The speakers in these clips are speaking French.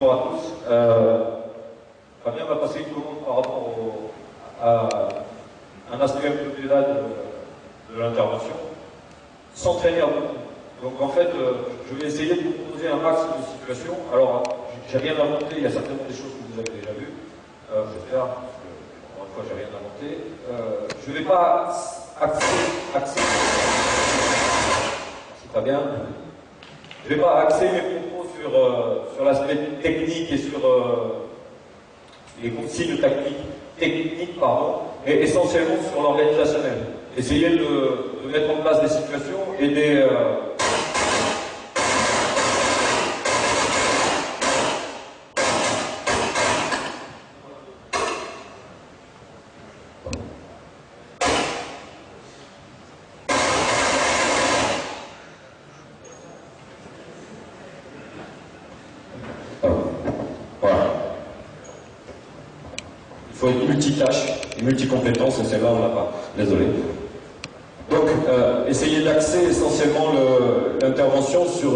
Bonjour à tous. Fabien m'a passé une commande par rapport à un aspect un peu plus là de l'intervention, s'entraîner à beaucoup. Donc en fait, je vais essayer de vous proposer un max de situations. Alors, j'ai rien inventé, il y a certainement des choses que vous avez déjà vues. J'espère, parce que, encore une fois, j'ai rien inventé. Je ne vais pas axer. C'est pas bien. Je ne vais pas axer mes propos sur l'aspect technique et sur les consignes techniques, mais essentiellement sur l'organisationnel. Essayer de mettre en place des situations et des... Il faut être multitâche et multicompétence, et celle-là, on ne l'a pas. Désolé. Donc, essayer d'axer essentiellement l'intervention sur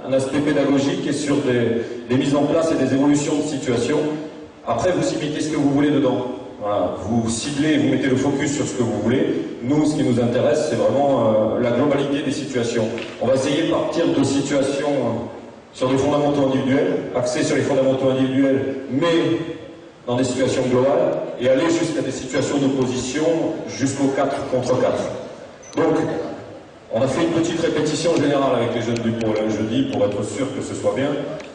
un aspect pédagogique et sur des mises en place et des évolutions de situation. Après, vous imitez ce que vous voulez dedans. Voilà. Vous ciblez, vous mettez le focus sur ce que vous voulez. Nous, ce qui nous intéresse, c'est vraiment la globalité des situations. On va essayer de partir de situations sur des fondamentaux individuels, axés sur les fondamentaux individuels, mais dans des situations globales, et aller jusqu'à des situations d'opposition, jusqu'au 4 contre 4. Donc, on a fait une petite répétition générale avec les jeunes du pôle jeudi, pour être sûr que ce soit bien.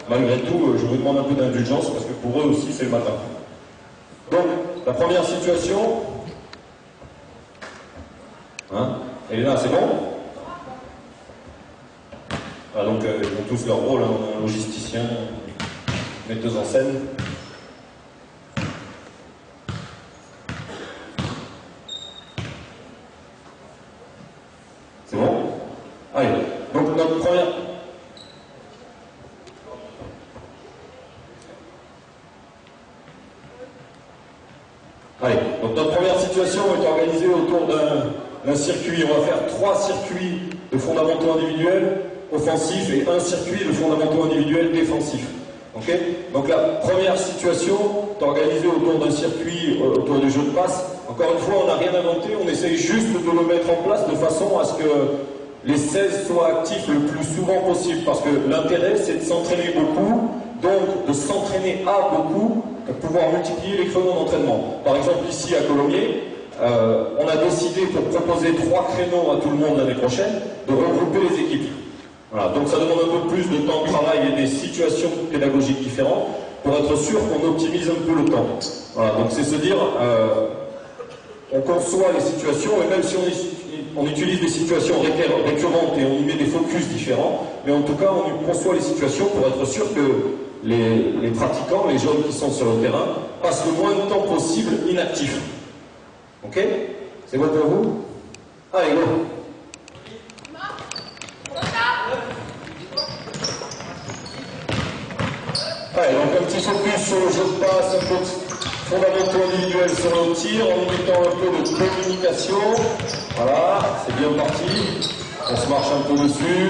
Malgré tout, je vous demande un peu d'indulgence, parce que pour eux aussi, c'est le matin. Donc, la première situation... Hein, elle est là, c'est bon? Ah, donc, ils ont tous leur rôle, hein, logisticien, metteuse en scène. C'est bon? Allez, donc notre première... Allez, donc notre première situation est organisée autour d'un circuit. On va faire 3 circuits de fondamentaux individuels offensifs et un circuit de fondamentaux individuels défensifs. Ok? Donc la première situation est organisée autour d'un circuit, autour du jeu de passe. Encore une fois, on n'a rien inventé, on essaye juste de le mettre en place de façon à ce que les 16 soient actifs le plus souvent possible, parce que l'intérêt, c'est de s'entraîner beaucoup, donc de s'entraîner à beaucoup, pour pouvoir multiplier les créneaux d'entraînement. Par exemple, ici à Colomiers, on a décidé, pour proposer 3 créneaux à tout le monde l'année prochaine, de regrouper les équipes. Voilà, donc ça demande un peu plus de temps de travail et des situations pédagogiques différentes, pour être sûr qu'on optimise un peu le temps. Voilà, donc c'est se dire, on conçoit les situations, et même si on utilise des situations récurrentes et on y met des focus différents, mais en tout cas on conçoit les situations pour être sûr que les pratiquants, les jeunes qui sont sur le terrain, passent le moins de temps possible inactifs. Ok? C'est bon pour vous? Allez, go! Allez, donc un petit focus sur le jeu de passe, un peu de fondamentaux individuels sur le tir, en y mettant un peu de communication. Voilà, c'est bien parti. On se marche un peu dessus.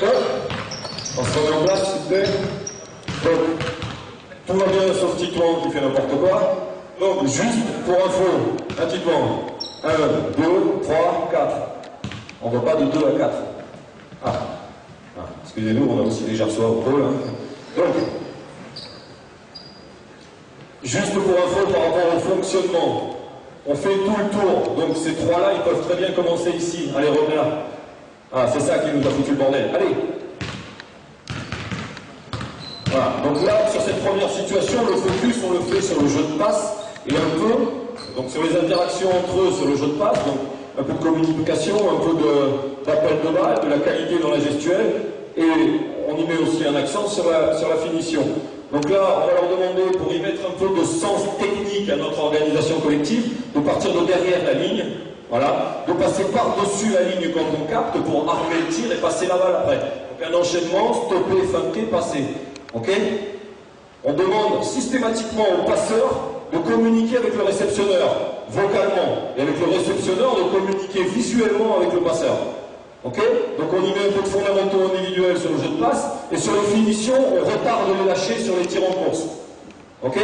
Hop. On se remet en place, s'il vous plaît. Donc, tout va bien sauf Titouan qui fait n'importe quoi. Donc, juste pour info, un Titouan. 1, 2, 3, 4. On ne va pas de 2 à 4. Ah. Excusez-nous, on a aussi des gerçois au pôle. Hein. Donc, juste pour info par rapport au fonctionnement, on fait tout le tour. Donc ces 3-là, ils peuvent très bien commencer ici. Allez, revenez là. Ah, c'est ça qui nous a foutu le bordel. Allez. Voilà. Donc là, sur cette première situation, le focus, on le fait sur le jeu de passe et un peu, donc sur les interactions entre eux, sur le jeu de passe, donc un peu de communication, un peu d'appel de balle, de la qualité dans la gestuelle. Et on y met aussi un accent sur la finition. Donc là, on va leur demander, pour y mettre un peu de sens technique à notre organisation collective, de partir de derrière la ligne, voilà, de passer par-dessus la ligne quand on capte pour armer le tir et passer la balle après. Donc un enchaînement, stopper, feinter, passer. Ok? On demande systématiquement au passeur de communiquer avec le réceptionneur, vocalement, et avec le réceptionneur de communiquer visuellement avec le passeur. Ok? Donc on y met un peu de fondamentaux individuels sur le jeu de passe, et sur les finitions, on repart de les lâcher sur les tirs en course. Ok?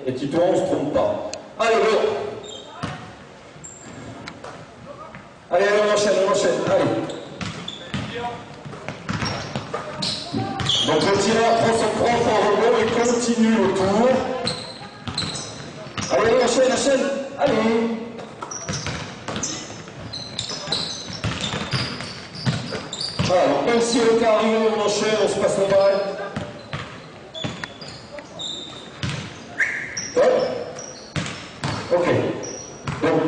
Et Tito, on ne se trompe pas. Allez, go! Allez, on enchaîne, allez. Donc le tireur prend son propre rebond et continue le tour. Allez, enchaîne, allez. Voilà, donc même si le cas arrive, on enchaîne, on se passe la balle. Top. Ok. Donc,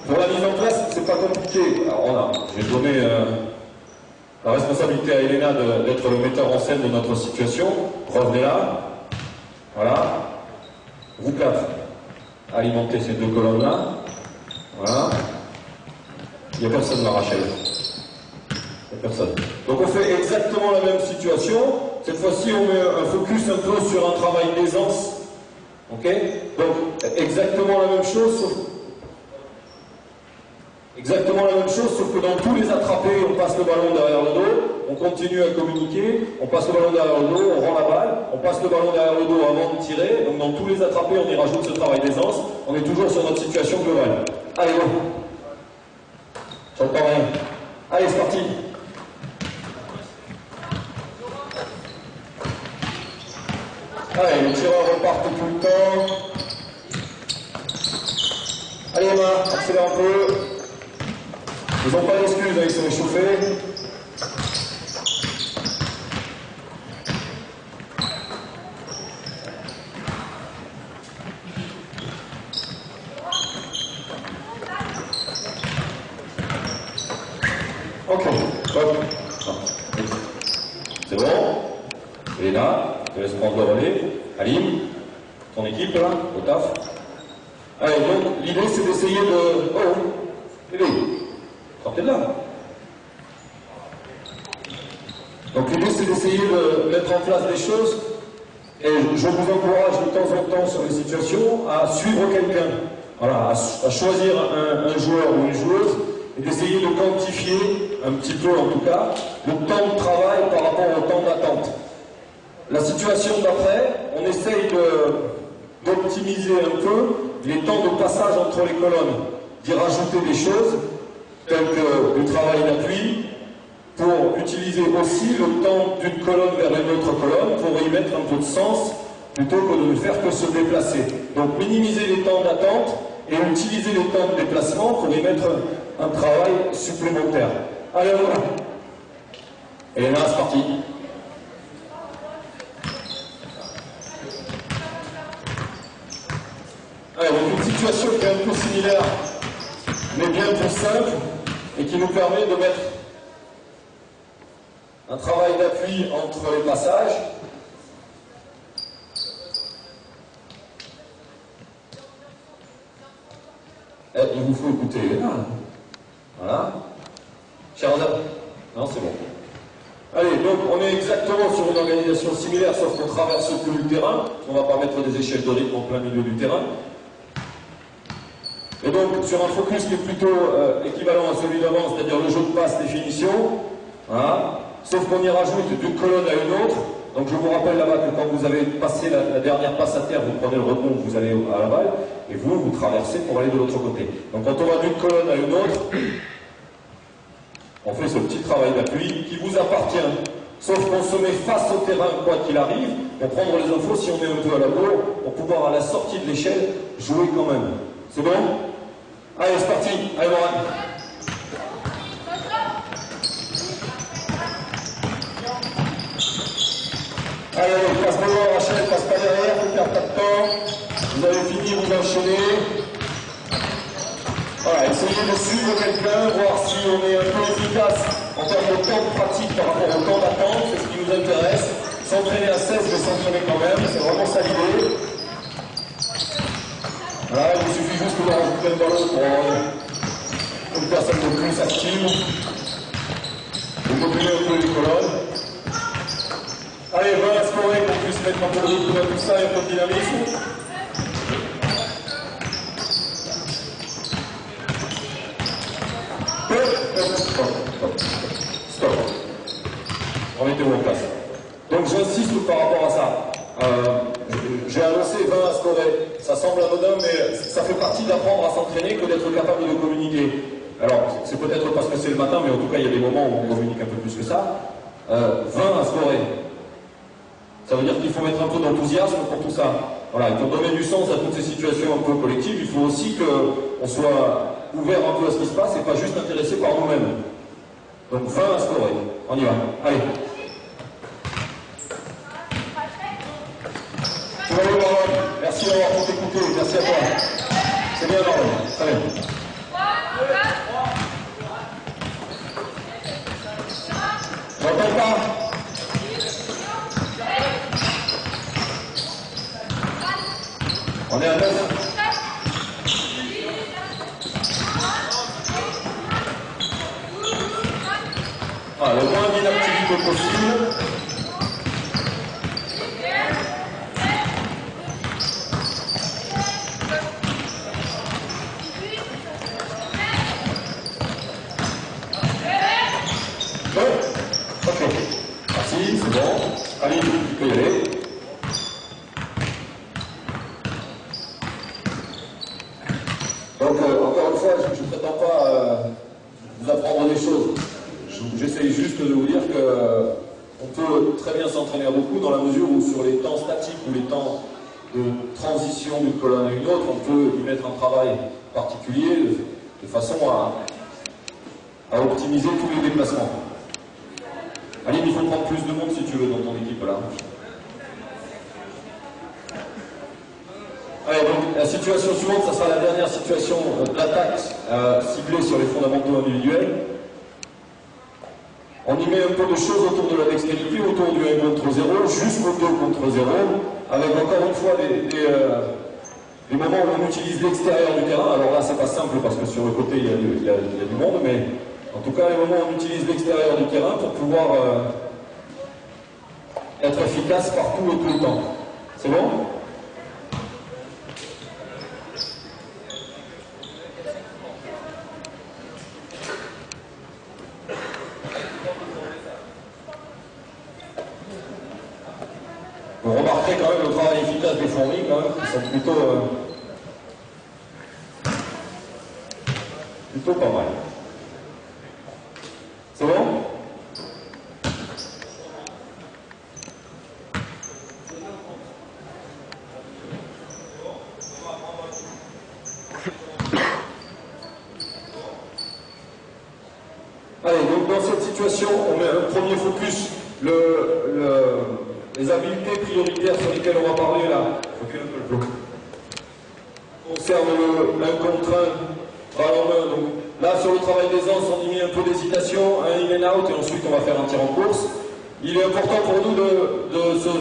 pour la mise en place, c'est pas compliqué. Alors j'ai donné la responsabilité à Elena d'être le metteur en scène de notre situation. Revenez là. Voilà. Vous quatre, alimentez ces deux colonnes-là. Voilà. Il n'y a personne là, Rachel. Il n'y a personne. Donc on fait exactement la même situation. Cette fois-ci, on met un focus un peu sur un travail d'aisance. Ok? Donc, exactement la même chose, sauf que dans tous les attrapés, on passe le ballon derrière le dos, on continue à communiquer, on passe le ballon derrière le dos, on rend la balle, on passe le ballon derrière le dos avant de tirer. Donc dans tous les attrapés, on y rajoute ce travail d'aisance. On est toujours sur notre situation globale. Allez, go! J'entends rien. Allez, c'est parti! Allez, les tireurs repartent tout le temps. Allez Emma, accélère un peu. Ils n'ont pas d'excuses, ils sont échauffés. Ok, hop. C'est bon. Elena, je te laisse prendre le relais. Alim, ton équipe là, au taf. Allez, donc l'idée c'est d'essayer de... Oh, Lily, sortez de là. Donc l'idée c'est d'essayer de mettre en place des choses, et je vous encourage de temps en temps sur les situations à suivre quelqu'un. Voilà, à choisir un joueur ou une joueuse, et d'essayer de quantifier, un petit peu en tout cas, le temps de travail par rapport au temps d'attente. La situation d'après, on essaye d'optimiser un peu les temps de passage entre les colonnes, d'y rajouter des choses, telles que du travail d'appui, pour utiliser aussi le temps d'une colonne vers une autre colonne, pour y mettre un peu de sens, plutôt que de ne faire que se déplacer. Donc minimiser les temps d'attente et utiliser les temps de déplacement pour y mettre un travail supplémentaire. Allez, voilà. Et là, c'est parti. Allez, donc une situation qui est un peu similaire, mais bien plus simple, et qui nous permet de mettre un travail d'appui entre les passages. Et il vous faut écouter les mains. Voilà. Chers amis. Non, c'est bon. Allez, donc on est exactement sur une organisation similaire, sauf qu'on traverse plus le terrain. On ne va pas mettre des échelles de rythme en plein milieu du terrain. Et donc, sur un focus qui est plutôt équivalent à celui d'avant, c'est-à-dire le jeu de passe définition, voilà. Sauf qu'on y rajoute d'une colonne à une autre. Donc je vous rappelle là-bas que quand vous avez passé la dernière passe à terre, vous prenez le rebond, vous allez à la balle, et vous traversez pour aller de l'autre côté. Donc quand on va d'une colonne à une autre, on fait ce petit travail d'appui qui vous appartient. Sauf qu'on se met face au terrain, quoi qu'il arrive, pour prendre les infos si on est un peu à la bourre, pour pouvoir à la sortie de l'échelle, jouer quand même. C'est bon? Allez, c'est parti. Allez, Morane. Allez, passe devant, Rachel, passe pas derrière, ne perd pas de temps. Vous avez fini, vous enchaînez. Voilà, essayez de suivre quelqu'un, voir si on est un peu efficace en termes de temps de pratique par rapport au temps d'attente, c'est ce qui nous intéresse. S'entraîner à 16, mais s'entraîner quand même, c'est vraiment ça l'idée. Voilà, il vous suffit juste de rajouter le ballon pour une personne de plus active. Vous mobilez un peu les colonnes. Allez, voilà scorer qu'on puisse mettre un peu de rythme dans tout ça et un peu de dynamisme. semble anodin, mais ça fait partie d'apprendre à s'entraîner que d'être capable de communiquer. Alors, c'est peut-être parce que c'est le matin, mais en tout cas, il y a des moments où on communique un peu plus que ça. 20 à scorer. Ça veut dire qu'il faut mettre un peu d'enthousiasme pour tout ça. Voilà, et pour donner du sens à toutes ces situations un peu collectives, il faut aussi qu'on soit ouvert un peu à ce qui se passe et pas juste intéressé par nous-mêmes. Donc 20 à scorer. On y va. Allez. Tu vas aller, Marlon. Merci d'avoir tout écouté. Merci à toi. C'est bien, Marlon. Très bien. J'entends pas. On est à 9. Ah, le moins d'inactivité possible. Ouais. Ok. Merci, c'est bon. Allez, tu peux y aller. Donc, encore une fois, je ne prétends pas vous apprendre des choses. J'essaye juste de vous dire qu'on peut très bien s'entraîner à beaucoup dans la mesure où sur les temps statiques ou les temps de transition d'une colonne à une autre, on peut y mettre un travail particulier de façon à optimiser tous les déplacements. Aline, il faut prendre plus de monde si tu veux dans ton équipe là. Allez, donc la situation suivante, ça sera la dernière situation d'attaque ciblée sur les fondamentaux individuels. On y met un peu de choses autour de la dextérité, autour du 1 contre 0, jusqu'au 2 contre 0, avec encore une fois des moments où on utilise l'extérieur du terrain. Alors là, c'est pas simple parce que sur le côté, il y a du monde, mais en tout cas, les moments où on utilise l'extérieur du terrain pour pouvoir être efficace partout et tout le temps. C'est bon ? Vous remarquerez quand même le travail efficace des fourmis, quand même, qui sont plutôt pas mal. C'est bon? Allez, donc dans cette situation, on met un premier focus, les habiletés prioritaires sur lesquelles on va parler là. Recule un peu le bloc. Concerne le 1 contre 1, balle en main. Donc là, sur le travail d'aisance, on y met un peu d'hésitation, un in and out, et ensuite on va faire un tir en course. Il est important pour nous de se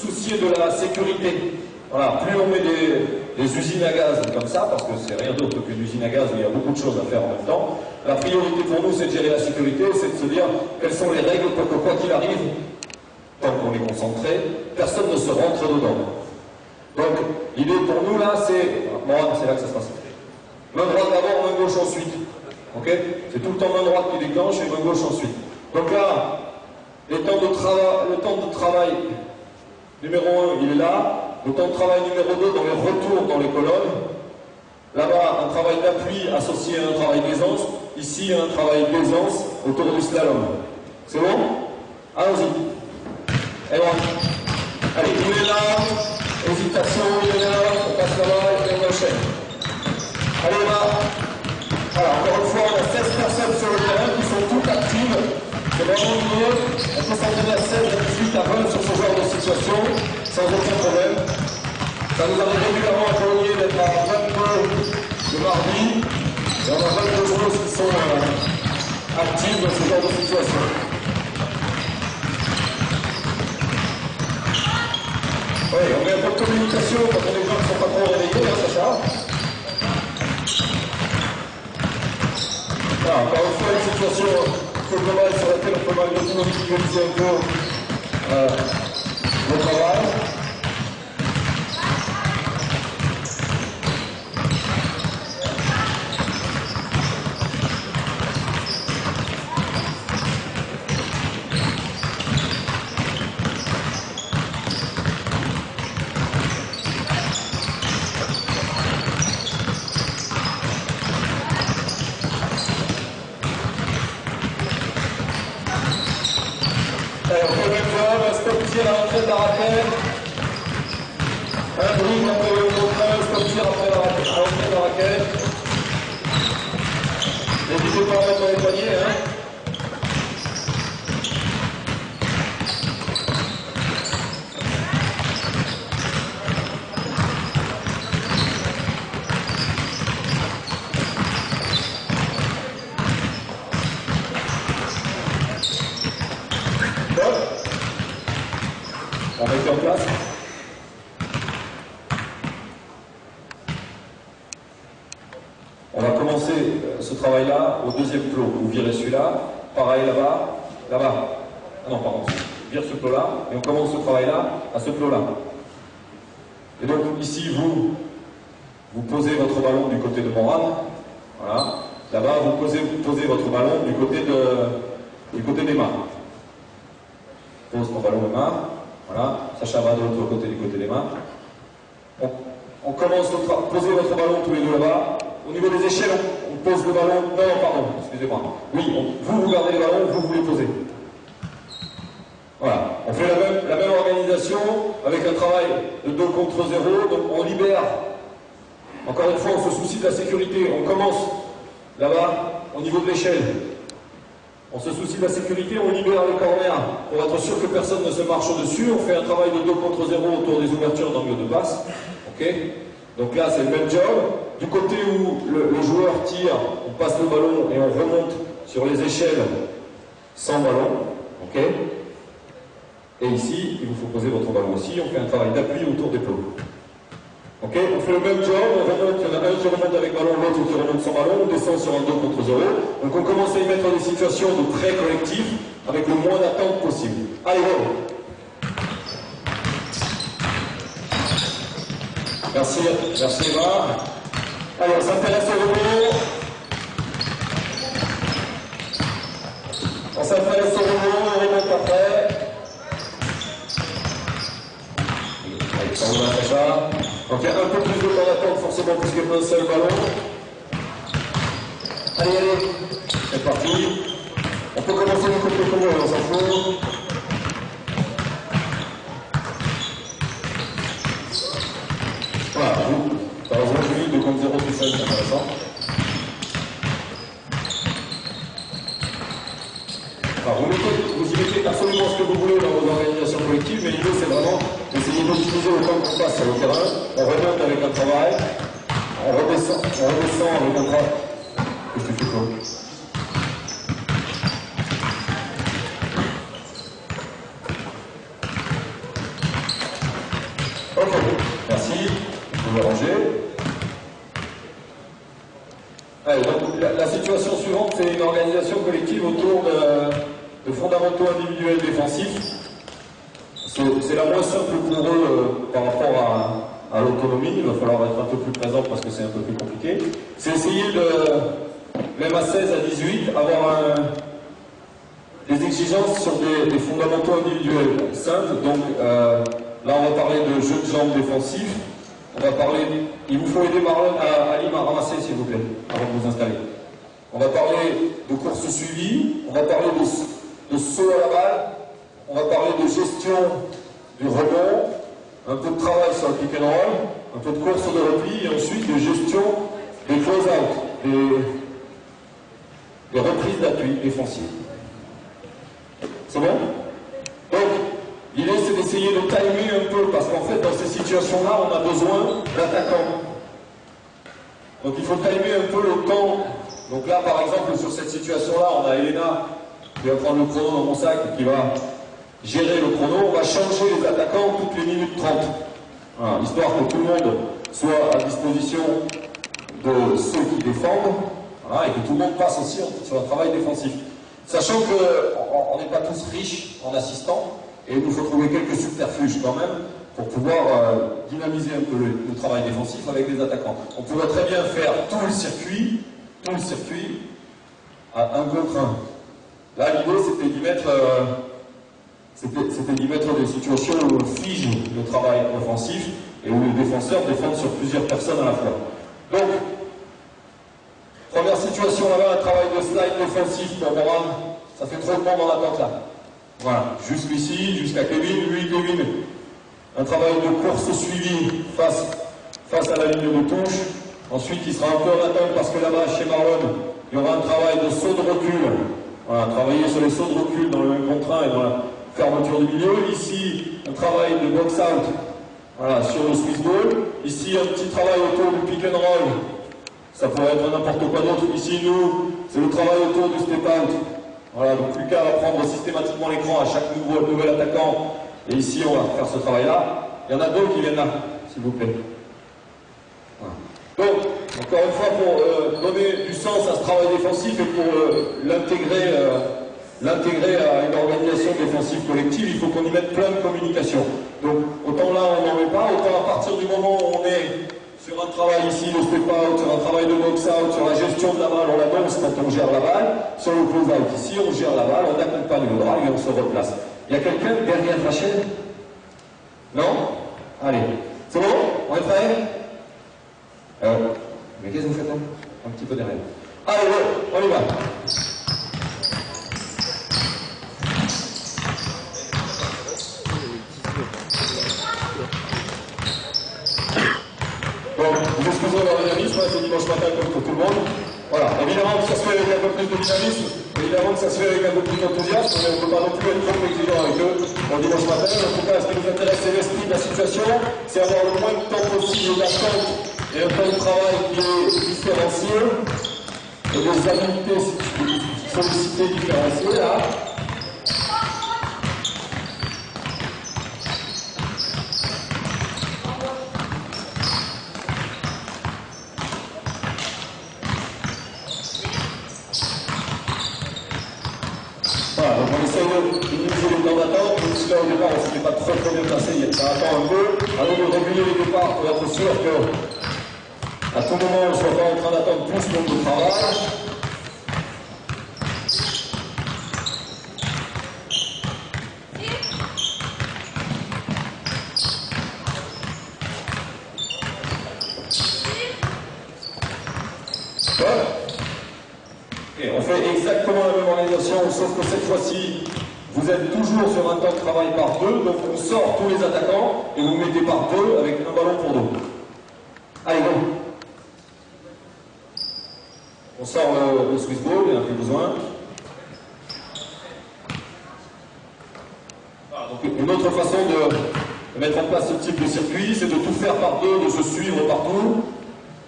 soucier de la sécurité. Voilà, plus on met des usines à gaz comme ça, parce que c'est rien d'autre qu'une usine à gaz où il y a beaucoup de choses à faire en même temps, la priorité pour nous, c'est de gérer la sécurité, c'est de se dire quelles sont les règles pour que quoi qu'il arrive, tant qu'on est concentré, personne ne se rentre dedans. Donc, l'idée pour nous là, c'est... Bon, c'est là que ça se passe. Main droite d'abord, main gauche ensuite. Ok? C'est tout le temps main droite qui déclenche et main gauche ensuite. Donc là, le temps de travail numéro 1, il est là. Le temps de travail numéro 2 dans les retours dans les colonnes. Là-bas, un travail d'appui associé à un travail d'aisance. Ici, un travail d'aisance autour du slalom. C'est bon? Allons-y. Et voilà. Allez, il est là. Hésitation, il est là. On passe là-bas et on enchaîne. Allez, là. Alors, encore une fois, on a 16 personnes sur le terrain qui sont toutes actives. C'est vraiment mieux. On peut s'entraîner à 16, à 18, à 20 sur ce genre de situation, sans aucun problème. Ça nous arrive régulièrement à Colomiers d'être à 22 le mardi. Et on a 22 joueuses qui sont actives dans ce genre de situation. Oui, on met un peu de communication quand on est gens qui ne sont pas trop réveillés, hein, Sacha. Voilà, encore une fois, une situation globale sur laquelle on peut malgré tout individualiser un peu le travail. tir à l'entrée de la raquette. Un dribble après le contre, stop tir après la raquette, à l'entrée de la raquette. N'hésitez pas à mettre dans les paniers, hein. On va mettre en place. On va commencer ce travail-là au deuxième plot. Vous virez celui-là, pareil là-bas, là-bas. Ah non, pardon, vire ce plot-là, et on commence ce travail-là à ce plot-là. Et donc ici, vous posez votre ballon du côté de Morane. Voilà. Là-bas, vous posez votre ballon du côté d'Emma. Pose ton ballon Emma. Voilà, Sacha va de l'autre côté, du côté des mains. On commence à poser votre ballon tous les deux là-bas. Au niveau des échelles, on pose le ballon. Non, pardon, excusez-moi. Oui, vous gardez le ballon, vous les posez. Voilà, on fait la même organisation avec un travail de 2 contre 0. Donc on libère. Encore une fois, on se soucie de la sécurité. On commence là-bas, au niveau de l'échelle. On se soucie de la sécurité, on libère les corners pour être sûr que personne ne se marche au-dessus. On fait un travail de 2 contre 0 autour des ouvertures d'angle de passe. Ok. Donc là, c'est le même job. Du côté où le joueur tire, on passe le ballon et on remonte sur les échelles sans ballon. Ok. Et ici, il vous faut poser votre ballon aussi. On fait un travail d'appui autour des plots. Ok, on fait le même job, on remonte, il y en a un qui remonte avec ballon, l'autre qui remonte sans ballon, on descend sur un 2 contre 0. Donc on commence à y mettre des situations de très collectif avec le moins d'attente possible. Allez, go! Merci Eva. Allez, on s'intéresse au rebond. On s'intéresse au rebond, on remonte après. Allez, ça va déjà. Donc il y a un peu plus de temps d'attente forcément puisqu'il y a un seul ballon. Allez, c'est parti. On peut commencer du côté commun, on s'en fout. Voilà, par exemple, j'ai mis 2 contre 0 tout seul, c'est intéressant. Alors, vous y mettez absolument ce que vous voulez dans vos organisations collectives, mais l'idée c'est vraiment d'essayer d'optimiser le temps qu'on passe sur le terrain. On remonte avec un travail, on redescend avec un travail. Qu'est-ce que tu fais quoi? Ok, merci. Vous pouvez ranger. Allez, donc la situation suivante, c'est une organisation collective autour de fondamentaux individuels défensifs. C'est la moins simple pour eux par rapport à l'autonomie. Il va falloir être un peu plus présent parce que c'est un peu plus compliqué. C'est essayer de, même à 16, à 18, avoir des exigences sur des fondamentaux individuels simples. Donc là, on va parler de jeu de jambes défensif. On va parler, il vous faut aider Marlon à Alim à ramasser s'il vous plaît, avant de vous installer. On va parler de course suivie, on va parler de saut à la balle, on va parler de gestion du rebond, un peu de travail sur le pick and roll, un peu de course de repli, et ensuite de gestion des close-out, des reprises d'appui défensif. C'est bon? Donc, l'idée c'est d'essayer de timer un peu, parce qu'en fait dans ces situations-là, on a besoin d'attaquants. Donc il faut timer un peu le temps. Donc là par exemple sur cette situation-là, on a Elena qui va prendre le chrono dans mon sac et qui va gérer le chrono. On va changer les attaquants toutes les minutes 30. Voilà, histoire que tout le monde soit à disposition de ceux qui défendent, voilà, et que tout le monde passe aussi sur un travail défensif. Sachant qu'on n'est pas tous riches en assistants, et il nous faut trouver quelques subterfuges quand même pour pouvoir dynamiser un peu le travail défensif avec les attaquants. On pourrait très bien faire tout le circuit à 1 contre 1. Là, l'idée, c'était d'y mettre des situations où on fige le travail offensif et où les défenseurs défendent sur plusieurs personnes à la fois. Donc, première situation là-bas, un travail de slide défensif pour Moran. Ça fait trop de monde en attente là. Voilà, jusqu'ici, jusqu'à Kevin. Lui, Kevin, un travail de course suivi face à la ligne de touche. Ensuite, il sera un peu en attente parce que là-bas, chez Marlon, il y aura un travail de saut de recul. Voilà, travailler sur les sauts de recul dans le 1 contre 1 et dans la fermeture du milieu. Ici, un travail de box-out, voilà, sur le Swiss ball. Ici, un petit travail autour du pick and roll. Ça pourrait être n'importe quoi d'autre. Ici, nous, c'est le travail autour du step-out. Voilà, donc Lucas va prendre systématiquement l'écran à chaque nouvel attaquant. Et ici, on va faire ce travail-là. Il y en a deux qui viennent là, s'il vous plaît. Voilà. Donc, encore une fois, pour donner du sens à ce travail défensif et pour l'intégrer à une organisation défensive collective, il faut qu'on y mette plein de communication. Donc, autant là, on n'en met pas, autant à partir du moment où on est sur un travail ici de step-out, sur un travail de box-out, sur la gestion de la balle, on l'annonce quand on gère la balle. Sur le close-out ici, on gère la balle, on accompagne le drive et on se replace. Il y a quelqu'un derrière la chaîne? Non? Allez. C'est bon? On est prêt? Mais qu'est-ce que vous faites là? Un petit peu derrière. Allez, on y va. Bon, vous excusez leur dynamisme, c'est dimanche matin comme pour tout le monde. Voilà, évidemment que ça se fait avec un peu plus de dynamisme, évidemment que ça se fait avec un peu plus d'enthousiasme, mais on ne peut pas non plus être trop exigeant avec eux bon dimanche matin. En tout cas, ce qui nous intéresse, c'est l'esprit de la situation, c'est avoir le moins de temps possible d'attente et un temps de travail qui est différencié, et des habilités sollicitées différenciées, là. Voilà, donc on essaye de minimiser les temps d'attente, même si là au départ on ne s'était pas trop bien placé, ça attend un peu. À nous de réguler les départs pour être sûr qu'à tout moment on ne soit pas en train d'attendre plus que le travail. Et on fait exactement la même organisation, sauf que cette fois-ci, vous êtes toujours sur un temps de travail par deux, donc on sort tous les attaquants et vous mettez par deux avec un ballon pour deux. Allez, go! On sort le Swiss ball, il n'y en a plus besoin. Voilà, donc une autre façon de mettre en place ce type de circuit, c'est de tout faire par deux, de se suivre partout.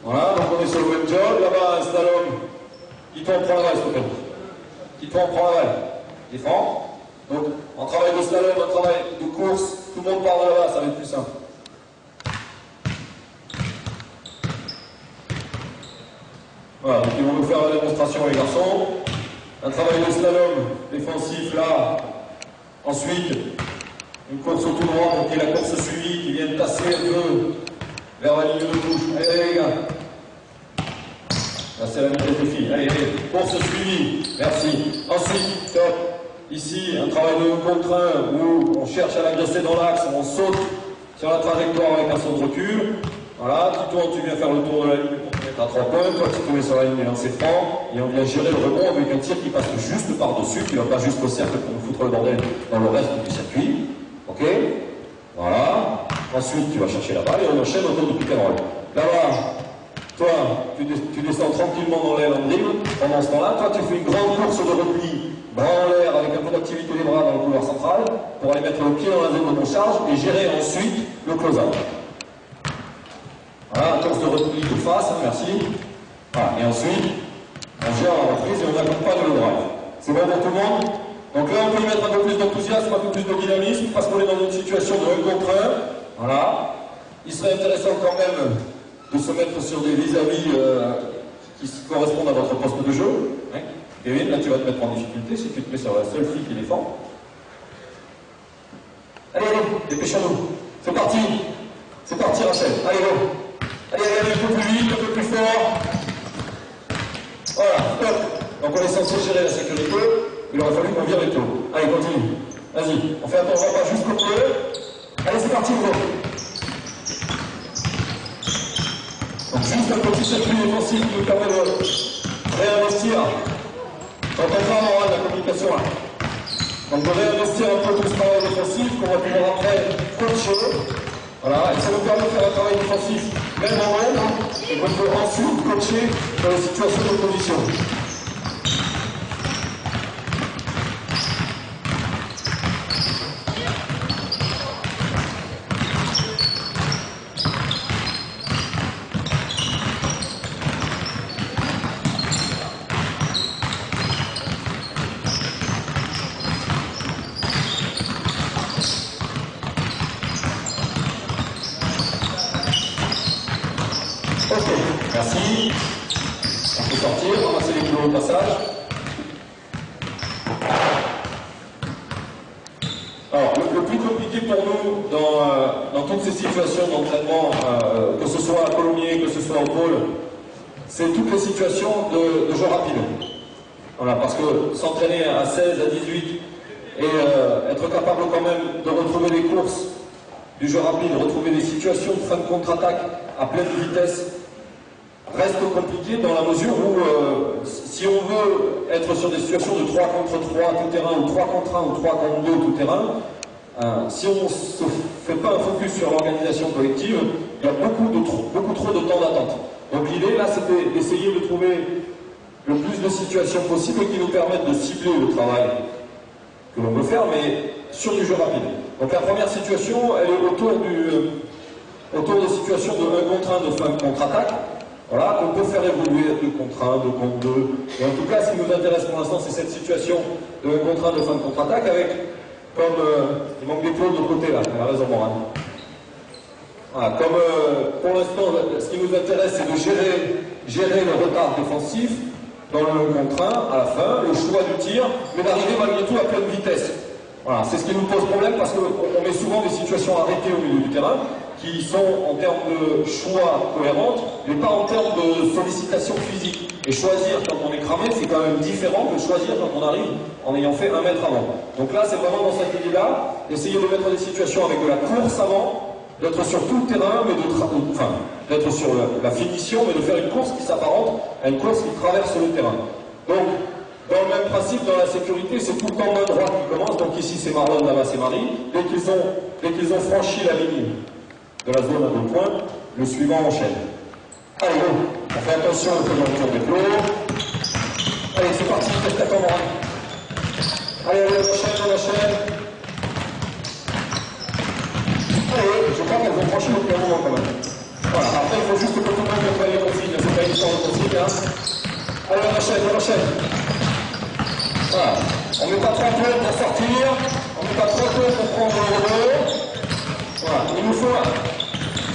Voilà, donc on est sur le même job, là-bas un slalom. Qui toi en prend la balle, s'il te plaît. Qui toi en prend la balle. Défend. Donc, en travail de slalom, en travail de course, tout le monde part de là-bas, ça va être plus simple. Voilà, donc ils vont nous faire la démonstration, les garçons. Un travail de slalom défensif, là. Ensuite, une course au tout droit, donc il y a la course suivie qui vient tasser un peu vers la ligne de touche. Allez, les gars. Là, c'est la même des filles. Allez, allez, course suivie. Merci. Ensuite, top. Ici, un travail de 1 contre 1 où on cherche à l'agresser dans l'axe, on saute sur la trajectoire avec un saut de recul. Voilà, tu tournes, tu viens faire le tour de la ligne pour te mettre à 3 points. Toi, tu te mets sur la ligne et lancer franc. Et on vient gérer le rebond avec un tir qui passe juste par-dessus, qui ne va pas jusqu'au cercle pour nous foutre le bordel dans le reste du circuit. Ok? Voilà. Ensuite, tu vas chercher la balle et on enchaîne autour du pick and roll. Là-bas, toi, tu descends tranquillement dans l'air en dribble. Pendant ce temps-là, toi, tu fais une grande course de repli, bras en l'air avec un peu d'activité des bras dans le couloir central pour aller mettre le pied dans la zone de non-charge et gérer ensuite le close-out. Voilà, course de repli de face, hein, merci. Voilà, et ensuite, on gère la reprise et on accompagne le drive. C'est bon pour tout le monde? Donc là, on peut y mettre un peu plus d'enthousiasme, un peu plus de dynamisme, parce qu'on est dans une situation de 1 contre 1. Voilà. Il serait intéressant quand même de se mettre sur des vis-à-vis qui correspondent à votre poste de jeu. Hein. Kevin, là tu vas te mettre en difficulté si tu te mets sur la seule fille qui défend. Allez, allez, dépêchons-nous. C'est parti. C'est parti, Rachel. Allez, go. Allez, allez, un peu plus vite, un peu plus fort. Voilà, stop. Donc on est censé gérer la sécurité. Il aurait fallu qu'on vire les taux. Allez, continue. Vas-y. On fait attention, on va pas jusqu'au bleu. Allez, c'est parti, go. Donc juste un petit circuit défensif qui nous permet de réinvestir dans ton temps moral, la communication là. Donc de réinvestir un peu tout ce travail défensif qu'on va pouvoir après coacher. Voilà, et ça nous permet de faire un travail défensif même en nombre, et qu'on peut ensuite coacher dans les situations d'opposition. Ok, merci. On peut sortir, ramasser les kilos au passage. Alors, le plus compliqué pour nous dans toutes ces situations d'entraînement, que ce soit à Colomiers, que ce soit au pôle, c'est toutes les situations de jeu rapide. Voilà, parce que s'entraîner à 16, à 18 et être capable quand même de retrouver les courses du jeu rapide, retrouver des situations de fin de contre-attaque à pleine vitesse, reste compliqué dans la mesure où si on veut être sur des situations de 3 contre 3 tout terrain, ou 3 contre 1, ou 3 contre 2 tout terrain, si on ne se fait pas un focus sur l'organisation collective, il y a beaucoup trop de temps d'attente. Donc l'idée là, c'était d'essayer de trouver le plus de situations possibles qui nous permettent de cibler le travail que l'on veut faire, mais sur du jeu rapide. Donc la première situation, elle est autour des situations de 1 contre 1 de fin de contre-attaque. Voilà, qu'on peut faire évoluer de contre 1, de contre 2. Et en tout cas, ce qui nous intéresse pour l'instant, c'est cette situation de 1 contre 1 de fin de contre-attaque avec, comme il manque des plots de l'autre côté là, il a raison Moran. Voilà, comme pour l'instant, ce qui nous intéresse, c'est de gérer le retard défensif dans le 1 contre 1 à la fin, le choix du tir, mais d'arriver malgré tout à pleine vitesse. Voilà, c'est ce qui nous pose problème parce qu'on met souvent des situations arrêtées au milieu du terrain qui sont en termes de choix cohérentes, mais pas en termes de sollicitation physique. Et choisir quand on est cramé, c'est quand même différent de choisir quand on arrive en ayant fait 1 mètre avant. Donc là, c'est vraiment dans cette idée-là, d'essayer de mettre des situations avec de la course avant, d'être sur tout le terrain, mais d'être sur la finition, mais de faire une course qui s'apparente à une course qui traverse le terrain. Donc, dans le même principe, dans la sécurité, c'est tout le temps main droite qui commence. Donc ici, c'est Marlon, là-bas, c'est Marie. Dès qu'ils ont franchi la ligne de la zone à 2 points, le suivant enchaîne. Allez, go. On fait attention au tour des plots. Allez, c'est parti, teste ta caméra. Allez, on enchaîne. Allez, je crois qu'elles ont franchi le premier moment quand même. Voilà, après il faut juste que tout le monde comprenne les consignes, c'est pas une histoire de consignes, hein. Allez, on enchaîne. Voilà, on met pas 3 tours pour sortir, on met pas 3 tours pour prendre le rebond. Voilà, il nous faut,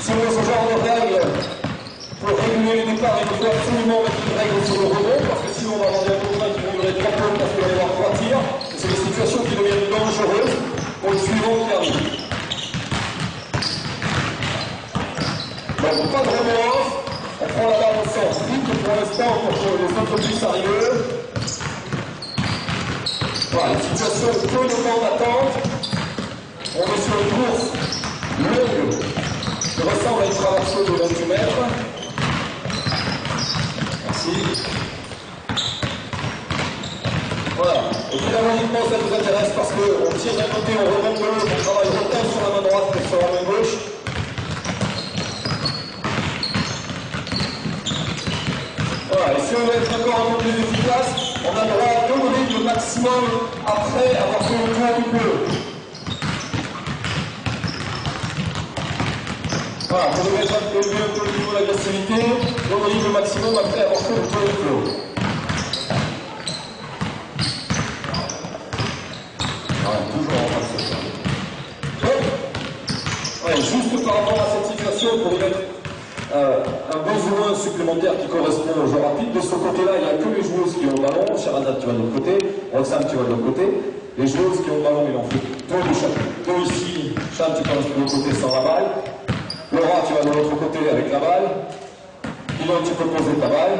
si on a ce genre de règles, pour réguler les départs, il nous faut absolument mettre une règle sur le rebond, parce que sinon on va avoir des contrats qui vont durer 3 tours parce qu'il va y avoir 3 tirs, et c'est des situations qui deviennent dangereuses pour le suivant qui arrive. Donc pas de remords, on prend la barre au sens vite pour l'instant pour que les autres puissent arriver. Voilà, une situation de peu de temps d'attente. On est sur une course longue qui ressemble à une traversée de 28 mètres. Merci. Voilà, et pédagogiquement ça nous intéresse parce qu'on tire d'un côté, on remonte de l'autre, on travaille autant sur la main droite que sur la main gauche. Voilà, et si on veut être encore un peu plus efficace, on a le droit à 2 rythmes maximum après avoir fait le tour du peu. Voilà, pour mettre un peu le niveau d'agressivité, 2 rythmes maximum après avoir fait le tour du flow. Voilà, toujours en train de se faire. Donc, ouais, juste par rapport à cette situation, pour y mettre un besoin supplémentaire qui correspond au jeu rapide. De ce côté-là, il n'y a que les joueuses qui ont le ballon. Sherazade, tu vas de l'autre côté. Roxane, tu vas de l'autre côté. Les joueuses qui ont le ballon, il en faut 2 de chaque. 2 ici. Cham, tu passes de l'autre côté sans la balle. Laura, tu vas de l'autre côté avec la balle. Dylan, tu peux poser ta balle.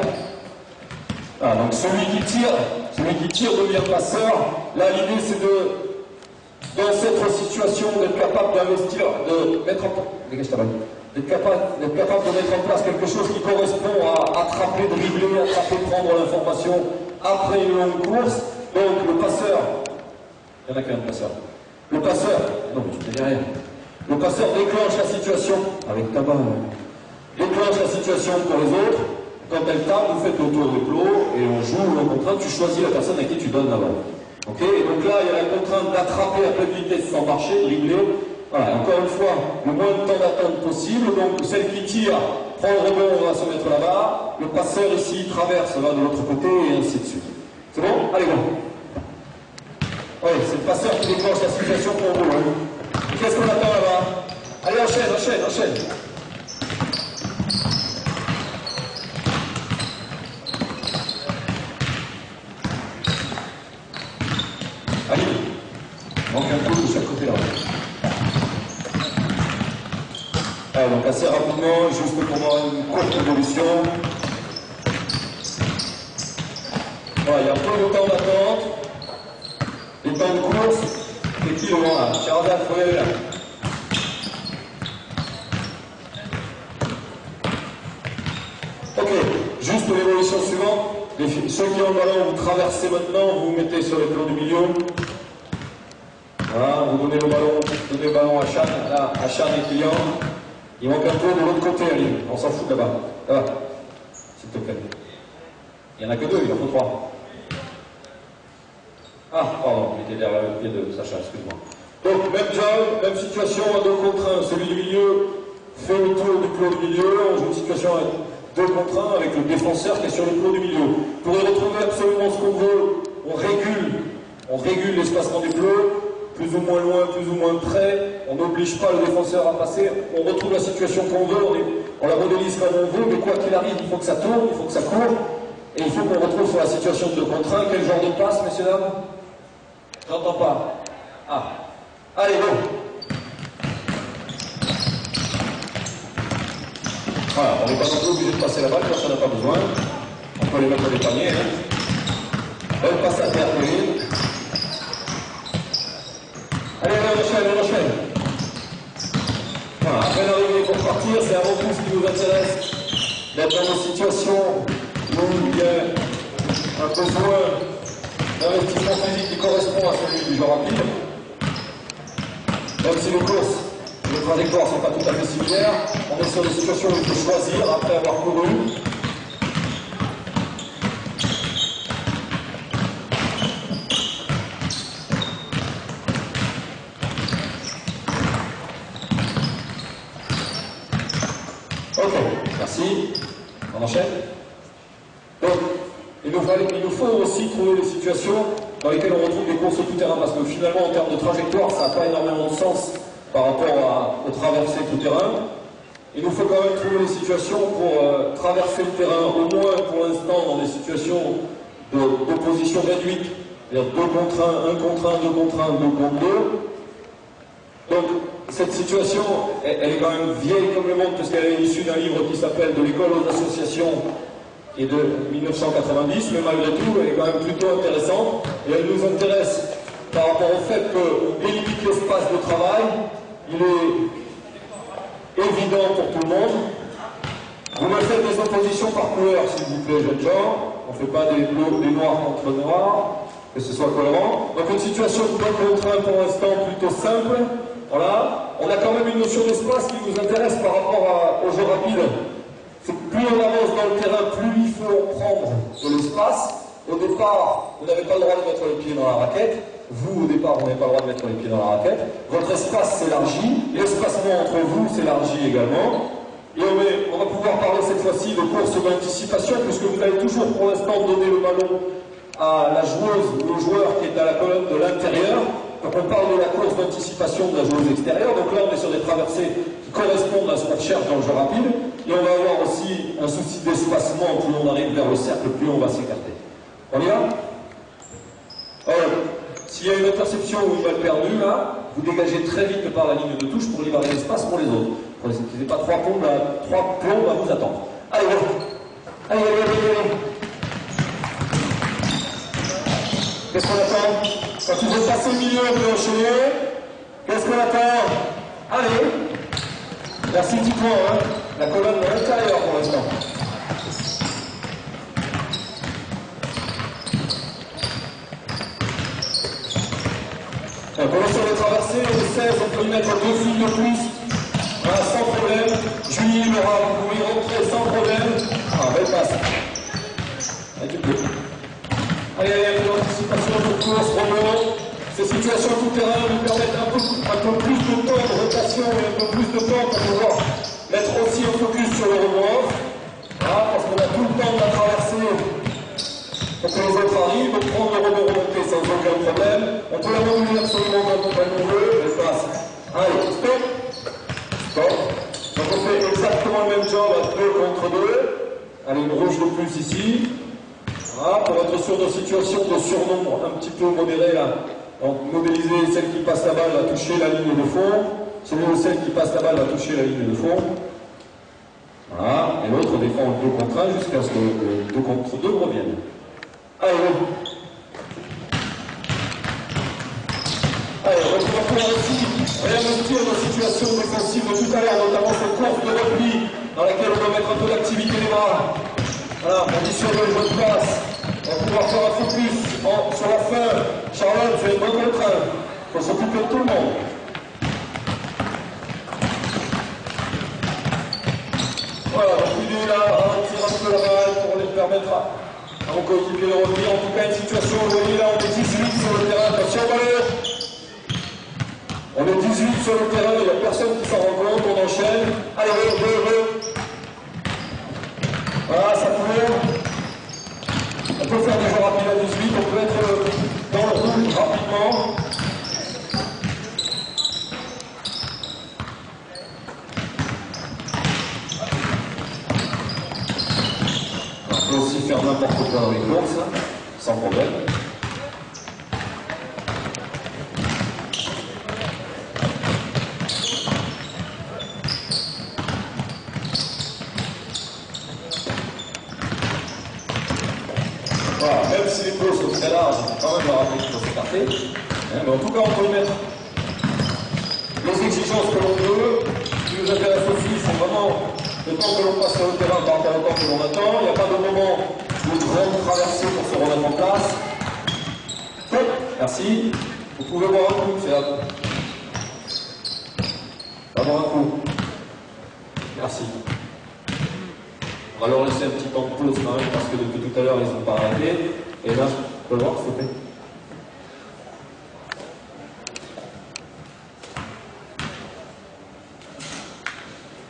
Ah, donc celui qui tire devient passeur. Là, l'idée, c'est dans cette situation, d'être capable d'investir, de mettre en place. Dégage ta balle. D'être capable de mettre en place quelque chose qui correspond à attraper, dribbler, attraper, prendre l'information après une longue course. Donc le passeur Il n'y en a qu'un passeur. Le passeur, non mais tu ne dis rien. Le passeur déclenche la situation avec ta main. Déclenche la situation pour les autres. Quand elle tape, vous faites le tour de plot et on joue en contrainte. Tu choisis la personne à qui tu donnes la balle. Ok. Et donc là, il y a la contrainte d'attraper à pleine vitesse sans marcher, dribbler. Voilà. Encore une fois, le moins de temps d'attente possible. Donc celle qui tire prend le rebond, on va se mettre là-bas. Le passeur ici traverse, va de l'autre côté et ainsi de suite. C'est bon? Allez, go. Oui, c'est le passeur qui déclenche la situation pour vous. Hein. Qu'est-ce qu'on attend là-bas? Allez, enchaîne, enchaîne, enchaîne. Allez, manque un peu de chaque côté là. Allez, donc assez rapidement, juste pour avoir une courte évolution. Voilà, il y a un peu de temps d'attente. Les temps de course, c'est qui au moins là? Charles, faut y aller là. Ok, juste l'évolution suivante. Ceux qui ont le ballon, vous traversez maintenant, vous vous mettez sur les plots du milieu. Voilà, vous donnez le ballon à Chan, là, à Chan et client. Il manque un peu de l'autre côté, allez, on s'en fout là-bas. Là, s'il te plaît. Il n'y en a que deux, il en faut trois. Ah, pardon, il était derrière le pied de Sacha, excuse-moi. Donc, même job, même situation à 2 contre 1. Celui du milieu fait le tour du plot du milieu. On joue une situation avec 2 contre 1 avec le défenseur qui est sur le plot du milieu. Pour y retrouver absolument ce qu'on veut, on régule l'espacement du plot, plus ou moins loin, plus ou moins près. On n'oblige pas le défenseur à passer. On retrouve la situation qu'on veut, on la modélise comme on veut, mais quoi qu'il arrive, il faut que ça tourne, il faut que ça court. Et il faut qu'on retrouve sur la situation de 2 contre 1. Quel genre de passe, messieurs, dames? J'entends pas. Ah. Allez, go. Voilà, on n'est pas non plus obligé de passer la balle quand on n'a pas besoin. On peut les mettre dans les paniers. Hein. Elle passe à terre, Pauline. Allez, on enchaîne. Voilà, après l'arrivée pour partir, c'est avant tout ce qui nous intéresse d'être dans une situation où il y a un besoin d'investissement physique qui correspond à celui du jeu rapide. Même si les courses, les trajectoires ne sont pas tout à fait similaires, on est sur des situations où il faut choisir après avoir couru. Ok, merci. On enchaîne. Donc, il nous faut aussi trouver des situations dans lesquelles on retrouve des courses tout-terrain, parce que finalement, en termes de trajectoire, ça n'a pas énormément de sens par rapport aux traversées tout-terrain. Il nous faut quand même trouver des situations pour traverser le terrain, au moins pour l'instant, dans des situations d'opposition réduite, c'est-à-dire 2 contre 1, 1 contre 1, 2 contre 1, 2 contre 2. Donc, cette situation, elle est quand même vieille comme le monde, parce qu'elle est issue d'un livre qui s'appelle « De l'école aux associations », et de 1990, mais malgré tout, elle est quand même plutôt intéressante, et elle nous intéresse par rapport au fait qu'on délimite l'espace de travail. Il est évident pour tout le monde. Vous me faites des oppositions par couleur, s'il vous plaît, jeunes gens. On ne fait pas des noirs contre noirs, que ce soit cohérent. Donc une situation de 2 contre 1 pour l'instant plutôt simple. Voilà. On a quand même une notion d'espace qui nous intéresse par rapport au jeu rapide. Plus on avance dans le terrain, plus il faut prendre de l'espace. Au départ, vous n'avez pas le droit de mettre les pieds dans la raquette. Vous, au départ, vous n'avez pas le droit de mettre les pieds dans la raquette. Votre espace s'élargit. L'espacement entre vous s'élargit également. Et on va pouvoir parler cette fois-ci de course d'anticipation, puisque vous allez toujours pour l'instant donner le ballon à la joueuse ou au joueur qui est à la colonne de l'intérieur. Donc on parle de la course d'anticipation de la joueuse extérieure. Donc là, on est sur des traversées qui correspondent à ce qu'on cherche dans le jeu rapide. Et on va avoir aussi un souci d'espacement. Plus on arrive vers le cercle, plus on va s'écarter. On y va? S'il y a une interception ou une balle perdue, là, vous dégagez très vite par la ligne de touche pour libérer l'espace pour les autres. Pour qu'ils n'aient pas 3 plombs à vous attendre. Allez, allez. Qu'est-ce qu'on attend? Quand tu veux passer le milieu, on peut enchaîner. Qu'est-ce qu'on attend? Allez. Merci, petit point, hein. La colonne à l'intérieur pour l'instant. Pour le sur les traversées, au 16, on peut y mettre 2 filles de plus. Voilà, sans problème. Julie, Laura, vous pouvez y rentrer sans problème. Ah, belle passe. Un petit peu. Allez, allez, un peu d'anticipation de course, rebond. Ces situations tout-terrain nous permettent un peu plus de temps de rotation et un peu plus de temps pour pouvoir mettre aussi un focus sur le rebond. Voilà, parce qu'on a tout le temps de la traversée pour que les autres arrivent, donc prendre le rebond remonté sans aucun problème. On peut la moduler absolument comme on veut, mais ça, allez, stop. Stop. Donc on fait exactement le même job à 2 contre 2. Allez, une rouge de plus ici. Voilà, pour être sûr de situation de surnombre un petit peu modéré là. Donc modéliser celle qui passe la balle à toucher la ligne de fond. Celui ou celle qui passe la balle à toucher la ligne de fond. Voilà, et l'autre défend le 2 contre 1 jusqu'à ce que le 2 contre 2 revienne. Allez, allez, on va pouvoir aussi réinvestir nos situations défensives de tout à l'heure, notamment cette course de repli dans laquelle on va mettre un peu d'activité des bras. Voilà, condition de jeu de passe. On va pouvoir faire un focus sur la fin. Charlotte fait une bonne contrainte. Il faut s'occuper de tout le monde. Voilà, donc l'idée là, ralentir un peu la balle pour les permettre à mon coéquipier de revenir. En tout cas, une situation, vous voyez là, on est 18 sur le terrain. Attention, ballon. On est 18 sur le terrain, il n'y a personne qui s'en rend compte, on enchaîne. Allez, voilà, ça tourne. On peut faire des jeux rapides à 18, on peut être dans le rouge rapidement. On peut aussi faire n'importe quoi dans les courses, sans problème. Voilà, même si les pauses sont très larges, on peut quand même leur rappeler qu'il faut s'écarter. Mais en tout cas, on peut y mettre les exigences que l'on veut. Ce qui nous intéresse aussi, c'est vraiment le temps que l'on passe sur le terrain par rapport au temps que l'on attend. Il n'y a pas de moment de grande traversée pour se remettre en place. Top, merci. Vous pouvez boire un coup, c'est là. On va boire un coup. Merci. On va leur laisser un petit temps de pause quand même, parce que depuis tout à l'heure, ils n'ont pas arrêté. Et là, je peux voir, s'il vous plaît.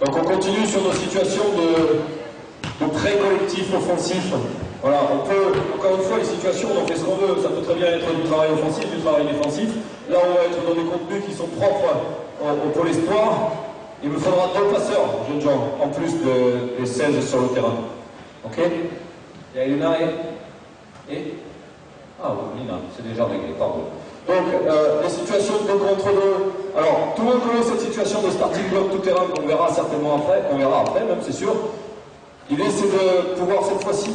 Donc on continue sur nos situations de pré-collectif offensif. Voilà, on peut, encore une fois, les situations, on en fait ce qu'on veut. Ça peut très bien être du travail offensif, du travail défensif. Là, on va être dans des contenus qui sont propres au pôle espoir. Il me faudra 2 passeurs, jeunes gens, en plus des 16 sur le terrain. Ok? Il y a Elena et ah oui, Nina, c'est déjà réglé, pardon. Donc, les situations de 2 contre 2. Alors, tout le monde connaît cette situation de starting block tout terrain qu'on verra certainement après, même, c'est sûr. L'idée, c'est de pouvoir cette fois-ci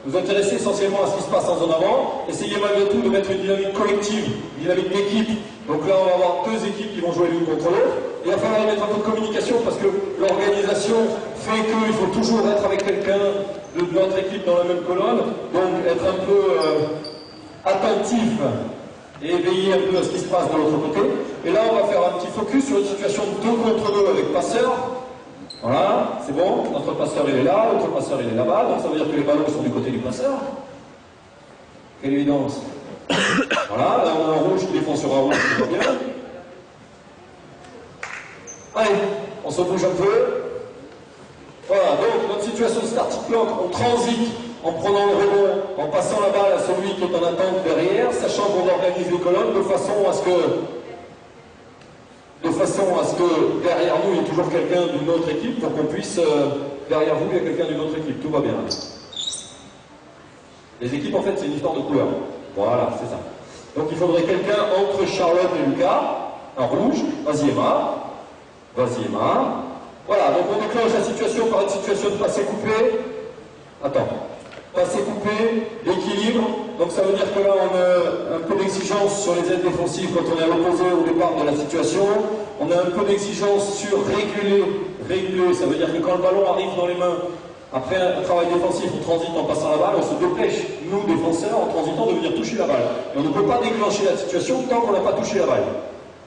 nous intéresser essentiellement à ce qui se passe en zone avant, essayer malgré tout de mettre une dynamique collective, une dynamique d'équipe. Donc là, on va avoir 2 équipes qui vont jouer l'une contre l'autre. Et il va falloir y mettre un peu de communication parce que l'organisation fait qu'il faut toujours être avec quelqu'un de notre équipe dans la même colonne. Donc être un peu attentif et veiller un peu à ce qui se passe de l'autre côté. Et là, on va faire un petit focus sur une situation de 2 contre 2 avec passeur. Voilà, c'est bon, notre passeur il est là, l'autre passeur il est là-bas, donc ça veut dire que les ballons sont du côté du passeur. Quelle évidence. Voilà, là on a un rouge qui défend sur un rouge, c'est pas bien. Allez, on se bouge un peu. Voilà, donc notre situation de starting block, on transite en prenant le rebond, en passant la balle à celui qui est en attente derrière, sachant qu'on organise les colonnes de façon à ce que derrière nous, il y ait toujours quelqu'un d'une autre équipe pour qu'on puisse, derrière vous, il y a quelqu'un d'une autre équipe. Tout va bien. Les équipes, en fait, c'est une histoire de couleur. Voilà, c'est ça. Donc il faudrait quelqu'un entre Charlotte et Lucas, en rouge. Vas-y, Emma. Vas-y, Emma. Voilà, donc on déclenche la situation par une situation de passé coupé. Attends. Passé coupé, l'équilibre. Donc ça veut dire que là, on a un peu d'exigence sur les aides défensives quand on est à l'opposé au départ de la situation. On a un peu d'exigence sur réguler. Réguler, ça veut dire que quand le ballon arrive dans les mains Après un travail défensif, on transite en passant la balle, on se dépêche, nous défenseurs, en transitant, de venir toucher la balle. Et on ne peut pas déclencher la situation tant qu'on n'a pas touché la balle.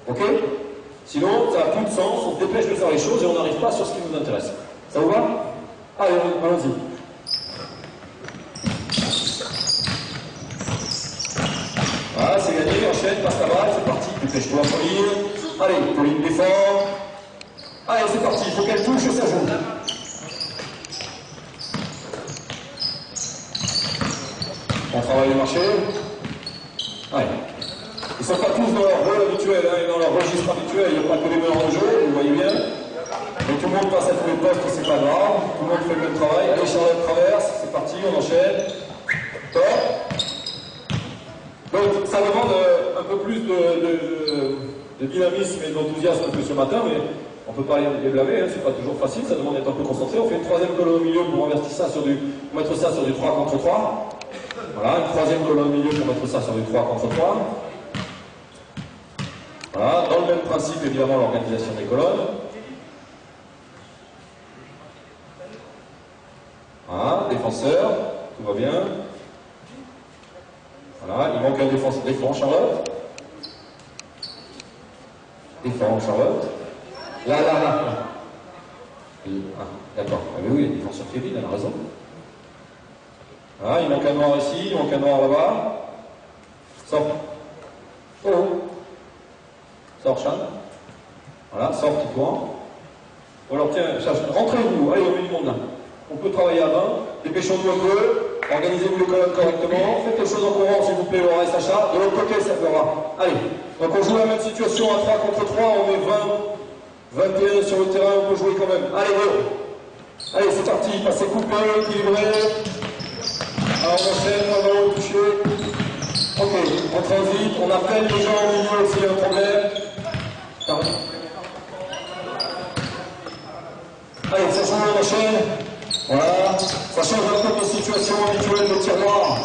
Ok? Sinon, ça n'a plus de sens, on se dépêche de faire les choses et on n'arrive pas sur ce qui nous intéresse. Ça vous va? Allez, allons-y. Voilà, c'est gagné, enchaîne, passe la balle, c'est parti, dépêche-toi, Pauline. Allez, Pauline défend. Allez, c'est parti, il faut qu'elle touche et ça joue. On travaille le marché. Allez. Ils ne sont pas tous dans leur rôle habituel, hein, et dans leur registre habituel, il n'y a pas que les meneurs de jeu, vous voyez bien. Mais tout le monde passe à tous les postes, c'est pas grave, tout le monde fait le même travail. Allez, Charlotte traverse, c'est parti, on enchaîne. Top. Donc ça demande un peu plus de dynamisme et d'enthousiasme que ce matin, mais on ne peut pas les blâmer, hein, c'est pas toujours facile, ça demande d'être un peu concentré. On fait une troisième colonne au milieu pour mettre ça sur du 3 contre 3. Voilà, une troisième colonne au milieu pour mettre ça sur du 3 contre 3. Voilà, dans le même principe, évidemment, l'organisation des colonnes. Voilà, défenseur, tout va bien. Voilà, il manque un défenseur. Défend, Charlotte. Défend, Charlotte. Là. Ah, d'accord. Ah, mais oui, défenseur Kevin, elle a raison. Voilà, il manque un noir ici, il manque un noir là-bas. Sors. Oh. Sors, Chan. Voilà, sors, petit point. Ou alors, tiens, rentrez-vous. Allez, on met du monde là. On peut travailler à 20. Dépêchons-nous un peu. Organisez-vous les colonnes correctement. Faites les choses en courant, s'il vous plaît, Laura et Sacha. De l'autre côté, ça fera. Allez. Donc, on joue la même situation à 3 contre 3. On met 21 sur le terrain. On peut jouer quand même. Allez, go. Allez, c'est parti. Passez coupé, équilibré. Alors, on enchaîne, on va toucher. Ok, on transite. On appelle les gens au milieu s'il y a un problème. Allez, ça change, on enchaîne. Voilà, ça change un peu de situation habituelle de tiroir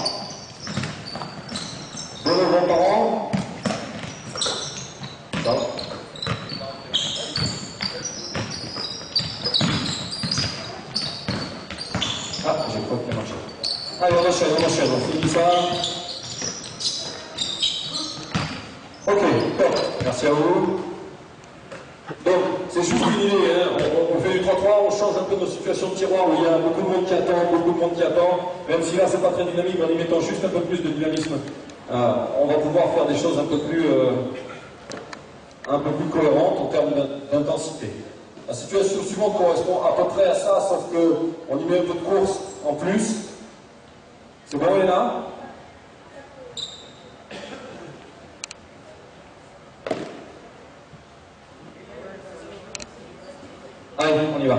de nos grands-parents. Ah, j'ai cru qu'il a marché. Allez, on enchaîne, on finit ça. Ok, top, merci à vous. Donc, c'est juste une idée, hein. On fait du 3-3, on change un peu nos situations de tiroir où il y a beaucoup de monde qui attend, même si là c'est pas très dynamique, en y mettant juste un peu plus de dynamisme, on va pouvoir faire des choses un peu plus cohérentes en termes d'intensité. La situation suivante correspond à peu près à ça, sauf qu'on y met un peu de course en plus. C'est bon, Léna? Allez, on y va.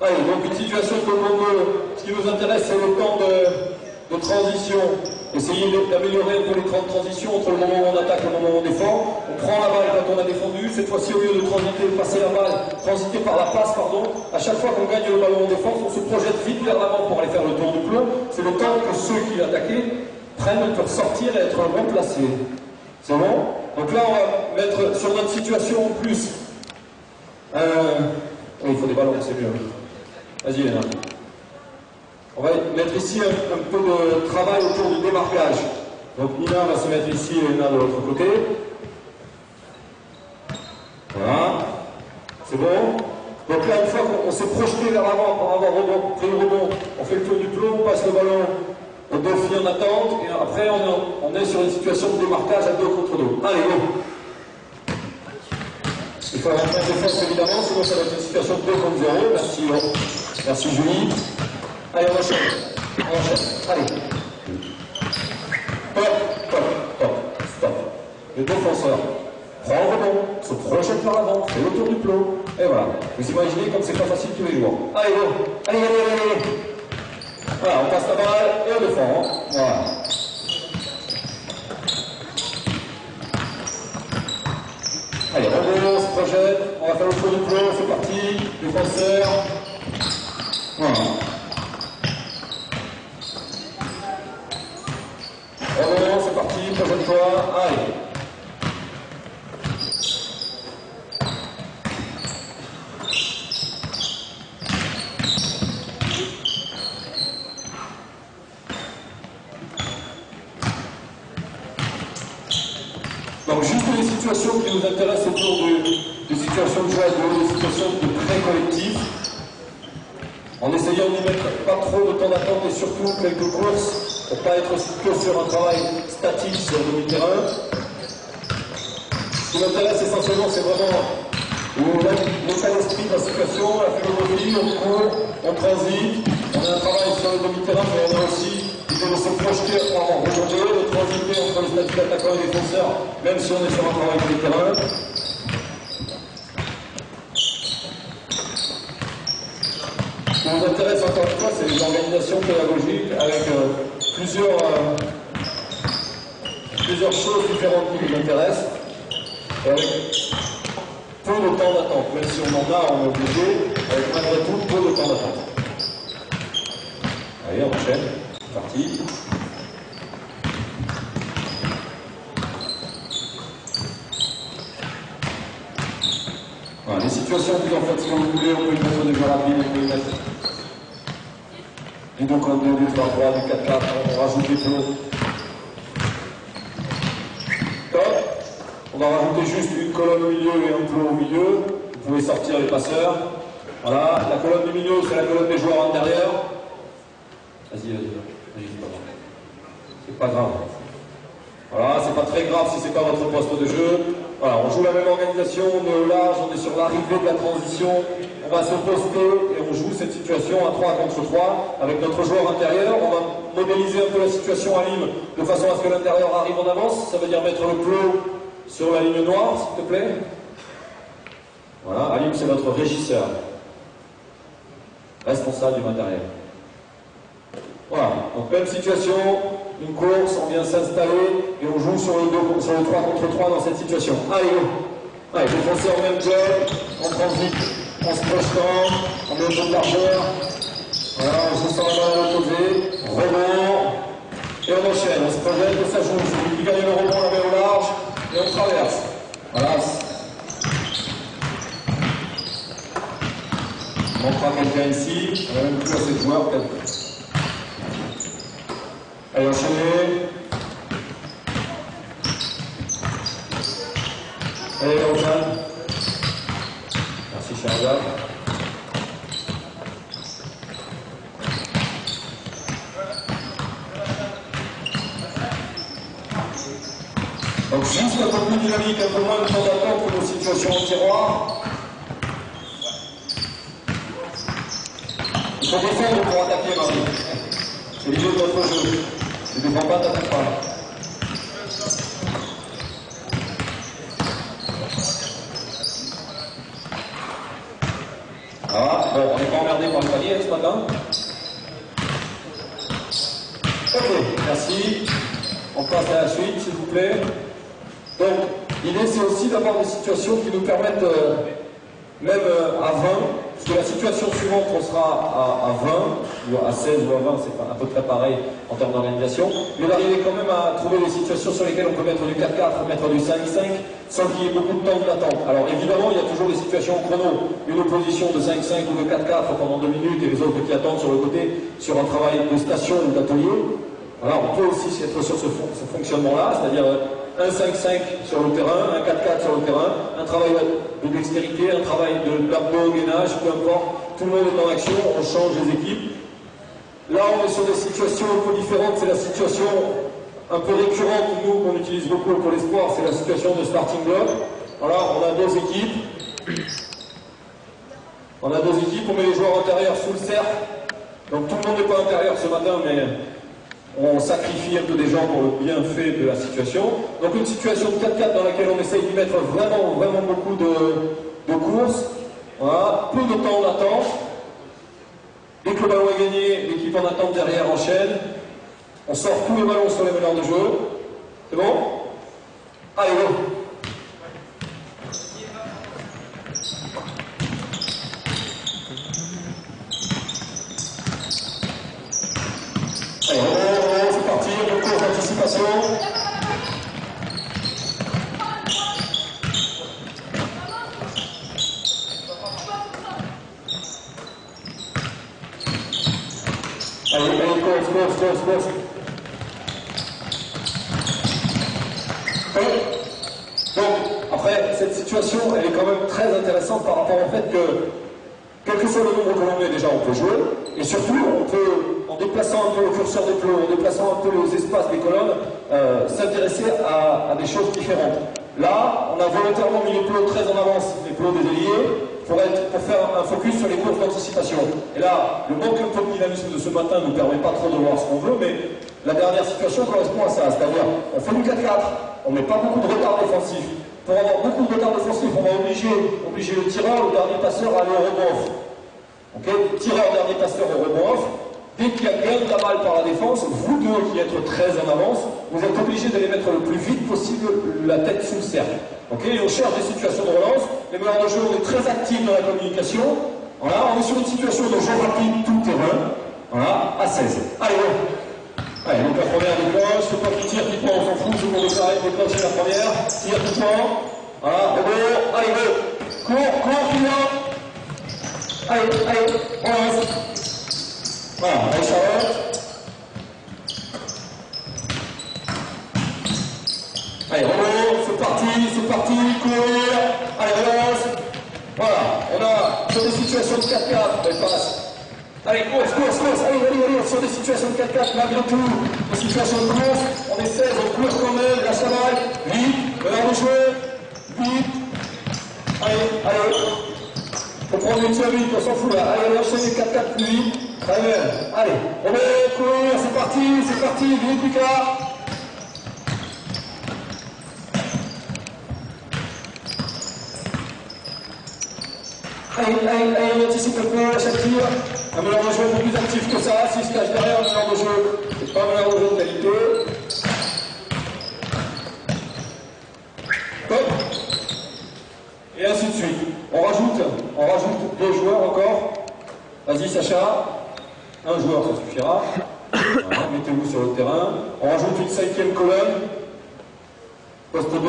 Allez, donc une situation ce qui nous intéresse, c'est le temps de transition. Essayez d'améliorer un peu les temps de transition entre le moment où on attaque et le moment où on défend. On prend la balle quand on a défendu. Cette fois-ci, au lieu de passer la balle, transiter par la passe, pardon, à chaque fois qu'on gagne le ballon en défense, on se projette vite vers l'avant pour aller faire le tour du plomb. C'est le temps que ceux qui l'attaquaient prennent pour sortir et être remplacés. C'est bon? Donc là, on va mettre sur notre situation en plus. Oui, il faut des ballons, c'est mieux. Vas-y, Léna. On va mettre ici un peu de travail autour du démarquage. Donc Nina va se mettre ici et Léna de l'autre côté. Voilà. C'est bon? Donc là, une fois qu'on s'est projeté vers l'avant pour avoir pris le rebond, on fait le tour du plomb, on passe le ballon aux deux filles en attente, et après on est sur une situation de démarquage à 2 contre 2. Allez, go! Il faut avoir un défense évidemment, sinon ça va être une situation de 2 contre 0. Merci Julie. Allez, on enchaîne. Allez. Stop. Le défenseur prend le rebond, se projette vers l'avant, fait le tour du plot, et voilà. Vous imaginez comme c'est pas facile tous les jours. Allez, go. Allez. Voilà, on passe la balle et on défend. Hein. Voilà. Allez, rebond, on se projette, on va faire le tour du plot, c'est parti. Défenseur. Voilà. Rebond, c'est parti, prochaine fois. Allez. Donc juste les situations qui nous intéressent autour des situations de joie, des situations de prêt collectif, en essayant d'y mettre pas trop de temps d'attente et surtout quelques courses pour ne pas être que sur un travail statique sur le demi-terrain. Ce qui m'intéresse essentiellement, c'est vraiment l'état d'esprit de la situation, la philosophie, on court, on transite, on a un travail sur le demi-terrain, mais on a aussi l'idée de se projeter en rejouer, de transiter entre les statuts d'attaquants et défenseurs, même si on est sur un travail de terrain. Ce qui nous intéresse encore une fois, c'est les organisations pédagogiques avec plusieurs choses différentes qui nous intéressent, et avec peu de temps d'attente, même si on en a, on est obligé, avec malgré tout peu de temps d'attente. Allez, on enchaîne, c'est parti. Voilà, les situations plus en fait, si vous voulez, on peut y mettre des jeux rapides, on peut y mettre du 2 contre 2, du 3-3, du 4-4, on rajoute des flots. Top. On va rajouter juste une colonne au milieu et un flot au milieu. Vous pouvez sortir les passeurs. Voilà, la colonne du milieu, c'est la colonne des joueurs intérieurs. Vas-y, c'est pas grave. Voilà, c'est pas très grave si c'est pas votre poste de jeu. Voilà, on joue la même organisation, on est au large, on est sur l'arrivée de la transition, on va se poster et on joue cette situation à 3 contre 3 avec notre joueur intérieur. On va modéliser un peu la situation à Lim de façon à ce que l'intérieur arrive en avance. Ça veut dire mettre le plot sur la ligne noire, s'il te plaît. Voilà, Alim, c'est notre régisseur, responsable du matériel. Voilà, donc même situation, une course, on vient s'installer et on joue sur le 3 contre 3 dans cette situation. Allez, allez, défoncer en même job, on transite, en se projetant, on met un peu de largeur. Voilà, on se sent la balle à l'opposé, rebond, et on enchaîne, on se projette et ça joue. Celui qui gagne le rebond, on la met au large et on traverse. Voilà. On prend quelqu'un ici, on a même plus assez de joueurs peut-être. Allez, enchaînez. Allez, Roxane. Merci, Charles. Donc, juste un peu plus dynamique, un peu moins de temps d'attente que nos situations en tiroir. Il faut défendre pour attaquer, Marie. C'est l'idée de notre jeu. Tu ne défends pas, t'attaques pas. Ah, bon, on n'est pas emmerdé par le palier ce matin. Ok, merci. On passe à la suite, s'il vous plaît. Donc, l'idée, c'est aussi d'avoir des situations qui nous permettent, même à 20, parce que la situation suivante, on sera à 20, ou à 16 ou à 20, c'est à peu près pareil en termes d'organisation, mais d'arriver quand même à trouver des situations sur lesquelles on peut mettre du 4-4, mettre du 5-5, sans qu'il y ait beaucoup de temps d'attente. Alors évidemment, il y a toujours des situations en chrono, une opposition de 5-5 ou de 4-4 pendant 2 minutes, et les autres qui attendent sur le côté, sur un travail de station ou d'atelier. Voilà, on peut aussi être sur ce fonctionnement-là, c'est-à-dire un 5-5 sur le terrain, un 4-4 sur le terrain, un travail de dextérité, un travail d'abdos, gainage, peu importe, tout le monde est en action, on change les équipes. Là, on est sur des situations un peu différentes, c'est la situation un peu récurrente, nous, qu'on utilise beaucoup pour les sports, c'est la situation de starting block. Voilà, on a deux équipes. On met les joueurs intérieurs sous le cercle. Donc tout le monde n'est pas intérieur ce matin, mais on sacrifie un peu des gens pour le bienfait de la situation. Donc une situation de 4-4 dans laquelle on essaye d'y mettre vraiment beaucoup de courses. Voilà, peu de temps d'attente. Dès que le ballon est gagné, l'équipe en attente derrière enchaîne. On sort tous les ballons sur les meneurs de jeu. C'est bon? Allez, go! Allez, c'est parti, on court d'anticipation. course. Donc, après, cette situation, elle est quand même très intéressante par rapport au fait que, quel que soit le nombre que l'on met, déjà, on peut jouer. Et surtout, on peut, en déplaçant un peu le curseur des plots, en déplaçant un peu les espaces des colonnes, s'intéresser à des choses différentes. Là, on a volontairement mis les plots très en avance, les plots des ailiers, pour faire un focus sur les courses d'anticipation. Et là, le manque un peu de dynamisme de ce matin ne nous permet pas trop de voir ce qu'on veut, mais la dernière situation correspond à ça, c'est-à-dire, on fait du 4-4, on met pas beaucoup de retard défensif. Pour avoir beaucoup de retard défensif, on va obliger le tireur, le dernier passeur à aller au rebond off. Okay, tireur, dernier passeur au rebond off. Dès qu'il y a gain de la balle par la défense, vous deux qui êtes très en avance, vous êtes obligés d'aller mettre le plus vite possible la tête sous le cercle. Okay, on cherche des situations de relance. Les meneurs de jeu, on est très actifs dans la communication. Voilà, on est sur une situation de jeu rapide tout terrain. Voilà, à 16. Allez, allez, donc la première décroche, faut pas qu'il tire, qui prend, on s'en fout, c'est pour le carré, décroche, c'est la première, tire, tout prend. Voilà, rebond, allez, go. Cours, client. Allez, on lance. Voilà, allez, Charlotte. Allez, rebond, c'est parti, courir. Allez, relance. Voilà, on a sur des situations de 4-4, elle passe. Allez, course, allez, sur des situations de 4-4, malgré tout, des situations de course, on est 16, on court quand même, la chavaille, vite, l'heure de jeu, vite. Allez, faut prendre une seule vite, on s'en fout là. Allez, enchaîner 4-4 plus vite, très bien. Allez, on va courir, c'est parti, vite, Lucas. Allez, on anticipe un peu à chaque tir. Un meneur de jeu un peu plus actif que ça, s'il se cache derrière un meneur de jeu, c'est pas un meneur de jeu de qualité. Hop. Et ainsi de suite. On rajoute 2 joueurs encore. Vas-y Sacha. Un joueur, ça suffira. Voilà, mettez-vous sur le terrain. On rajoute une 5e colonne. Poste 2.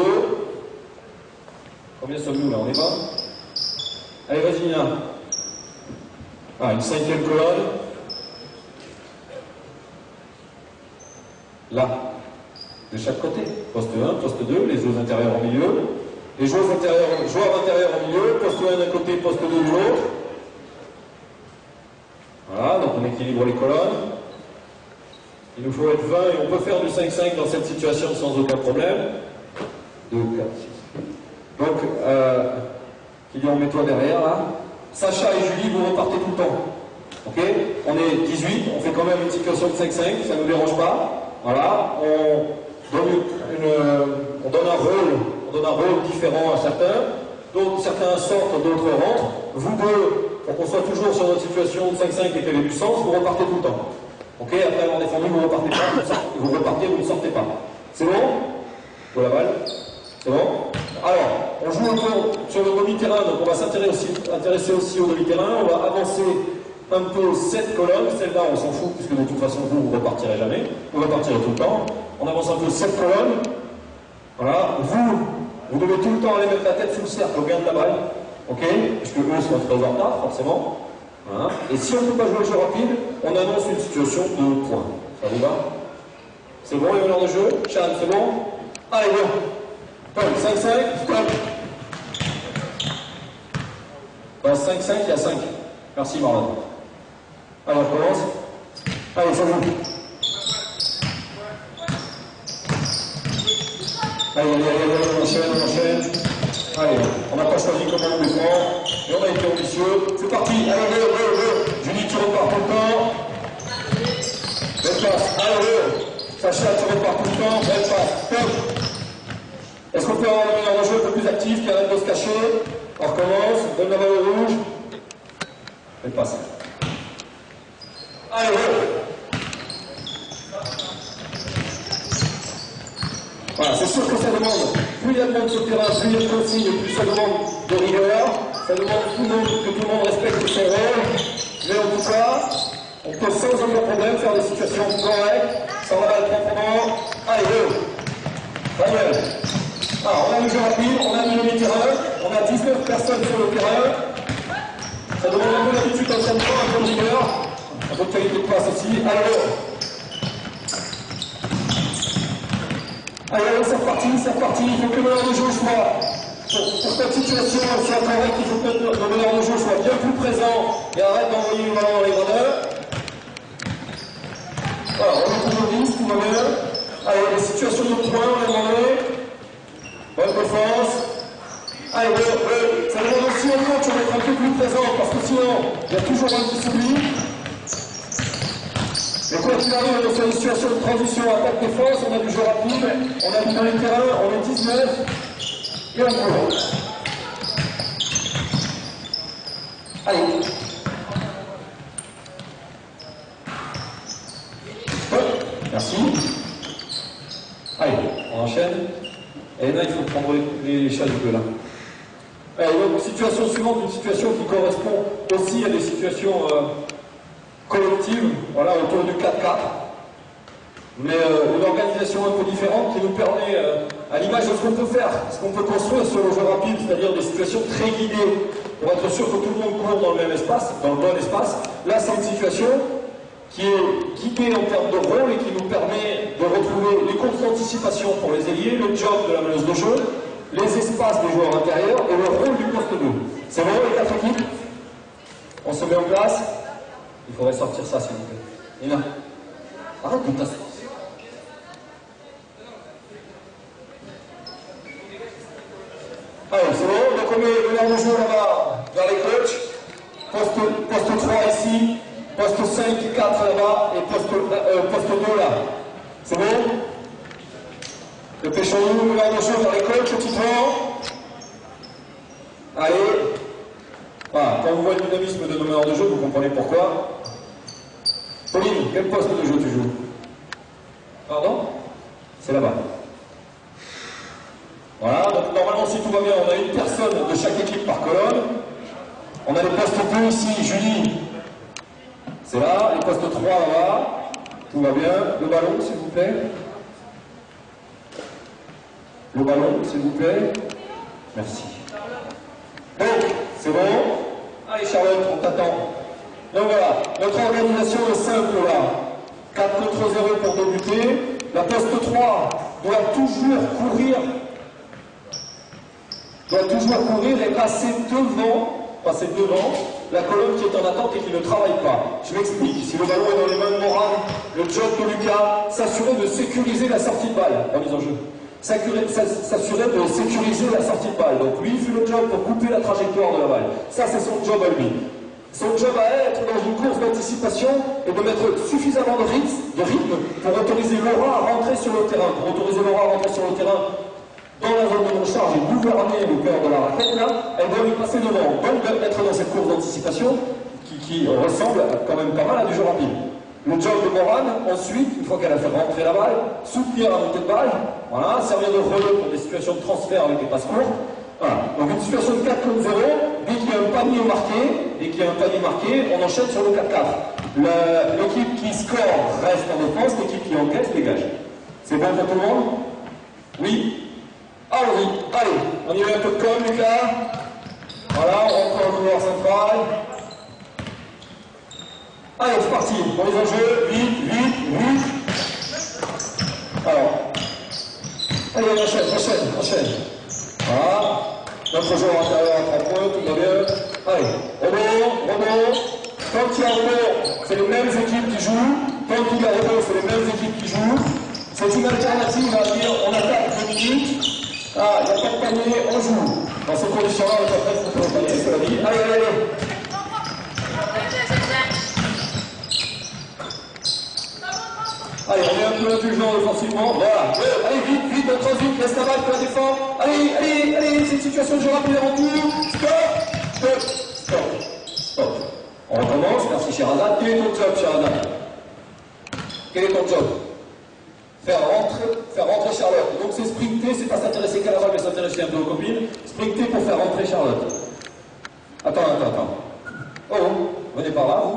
Combien sommes-nous là? On est pas? Allez, vas-y Nina. Ah, une 5e colonne. Là. De chaque côté. Poste 1, poste 2, les joueurs intérieurs au milieu. Les joueurs intérieurs au milieu, poste 1 d'un côté, poste 2 de l'autre. Voilà, donc on équilibre les colonnes. Il nous faut être 20 et on peut faire du 5-5 dans cette situation sans aucun problème. 2, 4, 6. Donc, Kylian, mets-toi derrière là. Sacha et Julie, vous repartez tout le temps. Ok? On est 18, on fait quand même une situation de 5-5, ça ne nous dérange pas. Voilà, on donne un rôle différent à chacun. Donc certains sortent, d'autres rentrent. Vous deux, pour qu'on soit toujours sur notre situation de 5-5 et qu'elle ait du sens, vous repartez tout le temps. Ok? Après avoir défendu, vous repartez pas, vous repartez, vous ne sortez pas. C'est bon? Pour la balle? C'est bon? Alors, on joue autour sur le demi-terrain, donc on va s'intéresser aussi au demi-terrain. On va avancer un peu cette colonne. Celle-là, on s'en fout, puisque de toute façon, vous repartirez jamais. Vous repartirez tout le temps. On avance un peu cette colonne. Voilà. Vous devez tout le temps aller mettre la tête sous le cercle au gain de la balle. Ok? Puisque eux sont très en retard, forcément. Voilà. Et si on ne peut pas jouer le jeu rapide, on annonce une situation de points. Ça vous va? C'est bon, les meneurs de jeu? Chan, c'est bon? Allez, go! 5-5, stop. 5-5, il y a 5. Merci Marlon. Alors je commence. Allez, c'est vous. Allez, on enchaîne. Allez, on n'a pas choisi comment on défend. Et on a été ambitieux. C'est parti. Allez, go. Julie, tu repars tout le temps. Belle passe. Allez, Sacha, tu repars tout le temps. Belle passe. Stop. Est-ce qu'on peut avoir un meneur de jeu un peu plus actif qui arrête de se cacher? On recommence, donne la balle au rouge. Elle passe. Allez, voilà, c'est sûr que ça demande, plus il y a de monde sur le terrain, plus il y a de consignes, plus ça demande de rigueur, ça demande que tout le monde respecte son rôle, mais en tout cas, on peut sans aucun problème faire des situations correctes, sans la balle proprement. Allez, Daniel. Alors, on a le jeu rapide, on a mis le demi-terrain, on a 19 personnes sur le terrain. Ça demande un peu d'habitude d'entraînement, un peu de rigueur, un peu de qualité de passe aussi. Allez, Allez, c'est reparti, il faut que le meneur de jeu soit, pour cette situation soit correcte, il faut que le meneur de jeu soit bien plus présent et arrête d'envoyer le ballon dans les grandeurs. Voilà, on est toujours 10, tout va bien. Allez, les situations de points, on a demandé. Bonne défense. Allez, ça demande aussi au coach d'être un peu plus présent, parce que sinon, il y a toujours un qui s'oublie. Mais quoi qu'il arrive, on est sur une situation de transition attaque-défense, on a du jeu rapide, on a du dans les terrains, on est 19, et on court. Allez. Hop, merci. Allez, on enchaîne. Et là, il faut prendre les chasubles là. Allez, donc, situation suivante, une situation qui correspond aussi à des situations collective, voilà, autour du 4-4, mais une organisation un peu différente qui nous permet, à l'image de ce qu'on peut faire, ce qu'on peut construire sur le jeu rapide, c'est-à-dire des situations très guidées, pour être sûr que tout le monde court dans le même espace, dans le bon espace. Là, c'est une situation qui est guidée en termes de rôle et qui nous permet de retrouver les courses d'anticipation pour les ailiers, le job de la meneuse de jeu, les espaces des joueurs intérieurs et le rôle du poste 2. C'est bon, les 4 équipes? On se met en place. Il faudrait sortir ça, s'il vous plaît. Nina, arrête de tasser. Allez, c'est bon, donc on met le meneur de jeu là-bas, vers les coachs. Poste 3 ici, poste 5 et 4 là-bas, et poste 2 là. C'est bon? Dépêchons-nous, le meneur de jeu vers les coachs, au titre. Allez. Voilà, quand vous voyez le dynamisme de nos meneurs de jeu, vous comprenez pourquoi. Pauline, quel poste de jeu tu joues? Pardon? C'est là-bas. Voilà, donc normalement si tout va bien, on a une personne de chaque équipe par colonne. On a les postes 2 ici, Julie. C'est là, les postes 3 là-bas. Tout va bien. Le ballon, s'il vous plaît. Le ballon, s'il vous plaît. Merci. Donc, c'est bon. Allez Charlotte, on t'attend. Donc voilà, notre organisation est simple là. 4 contre 0 pour débuter. La poste 3 doit toujours courir et passer devant la colonne qui est en attente et qui ne travaille pas. Je m'explique. Si le ballon est dans les mains de Moran, le job de Lucas, s'assurer de sécuriser la sortie de balle, remise en jeu. S'assurer de sécuriser la sortie de balle. Donc lui, il fait le job pour couper la trajectoire de la balle. Ça, c'est son job à lui. Son job à être dans une course d'anticipation et de mettre suffisamment de rythme pour autoriser Laura à rentrer sur le terrain. Pour autoriser Laura à rentrer sur le terrain dans la zone de non-charge et gouverner le cœur de la raquette, là, elle doit lui passer devant. Donc être dans cette course d'anticipation qui ressemble quand même pas mal à du jeu rapide. Le job de Morane, ensuite, une fois qu'elle a fait rentrer la balle, soutenir la montée de balle, voilà, servir de relais pour des situations de transfert avec des passes courtes. Voilà. Donc une situation de 4 contre 0, dès qu'il y a un panier marqué, on enchaîne sur le 4-4. L'équipe qui score reste en défense, l'équipe qui encaisse dégage. C'est bon pour tout le monde? Oui? Allons-y, allez, on y met un peu de com, Lucas. Voilà, on rentre en couloir central. Allez, c'est parti, on les enjeux, vite. Alors, allez, on enchaîne. Voilà, notre joueur intérieur à 3 points, tout va bien. Allez, rebond. Quand il y a rebond, c'est les mêmes équipes qui jouent. Quand il y a rebond, c'est les mêmes équipes qui jouent. C'est une alternative à dire on attaque 2 minutes. Ah, il n'y a pas de panier, on joue. Dans ces conditions-là, on est pas prêt pour le panier, c'est la vie. Allez. Allez, on est un peu indulgent offensivement. Voilà. Allez, vite, on transite, laisse la balle pour la défendre. Allez, c'est une situation de jeu rapide avant tout. Stop. On recommence, merci Sherazade. Quel est ton job, Sherazade? Quel est ton job? Faire rentrer Charlotte. Donc c'est sprinter, c'est pas s'intéresser qu'à la balle, mais s'intéresser un peu aux copines. Sprinter pour faire rentrer Charlotte. Attends. Oh, venez par là,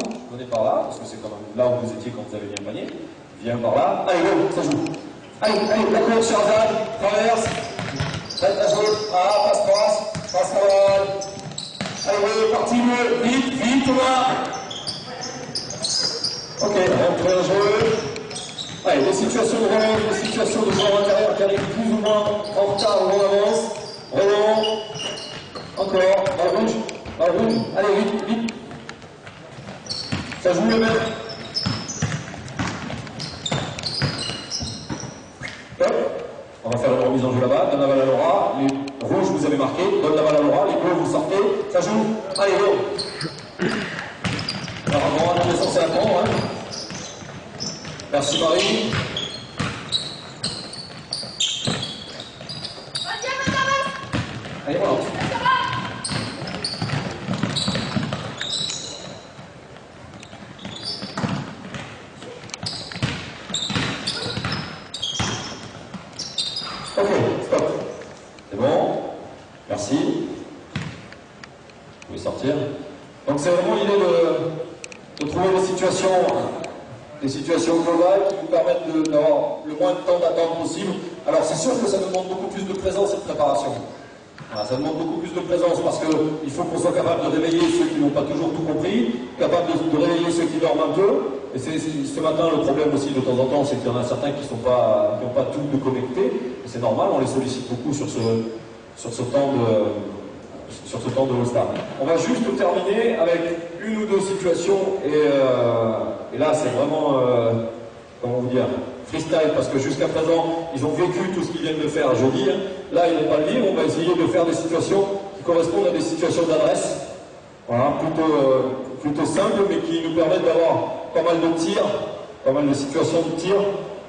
parce que c'est quand même là où vous étiez quand vous avez mis un panier. Viens par là. Allez, go, ça joue. Allez, la course, Sherazade, traverse. Faites la jouer. Ah, passe la balle. Allez, parti, vite, Thomas. Ok, rentrez en jeu. Allez, des situations de relance, des situations de joueurs intérieurs qui arrivent plus ou moins en retard ou en avance. Relance. Encore. Balle rouge. Balle rouge. Allez, vite, vite. Ça joue le même. Hop. On va faire une remise en jeu là-bas. Donne la balle à Laura. Les rouges, vous avez marqué. Donne la balle à Laura. Les bleus, vous sortez. Ça joue. Allez, go. Alors, on est censé attendre. Hein. Merci Marie. Allez, voilà. Ok, stop. C'est bon. Merci. Vous pouvez sortir. Donc c'est vraiment l'idée de trouver des situations globales qui nous permettent d'avoir le moins de temps d'attente possible. Alors c'est sûr que ça demande beaucoup plus de présence et de préparation. Voilà, ça demande beaucoup plus de présence parce qu'il faut qu'on soit capable de réveiller ceux qui n'ont pas toujours tout compris, capable de réveiller ceux qui dorment un peu. Et c'est ce matin le problème aussi de temps en temps, c'est qu'il y en a certains qui n'ont pas tout de connecté. C'est normal, on les sollicite beaucoup sur ce temps de All-Star. On va juste terminer avec une ou deux situations et là c'est vraiment, comment vous dire, freestyle, parce que jusqu'à présent ils ont vécu tout ce qu'ils viennent de faire jeudi. Là ils n'ont pas le livre, on va essayer de faire des situations qui correspondent à des situations d'adresse, voilà, plutôt simples, mais qui nous permettent d'avoir pas mal de tirs, pas mal de situations de tir,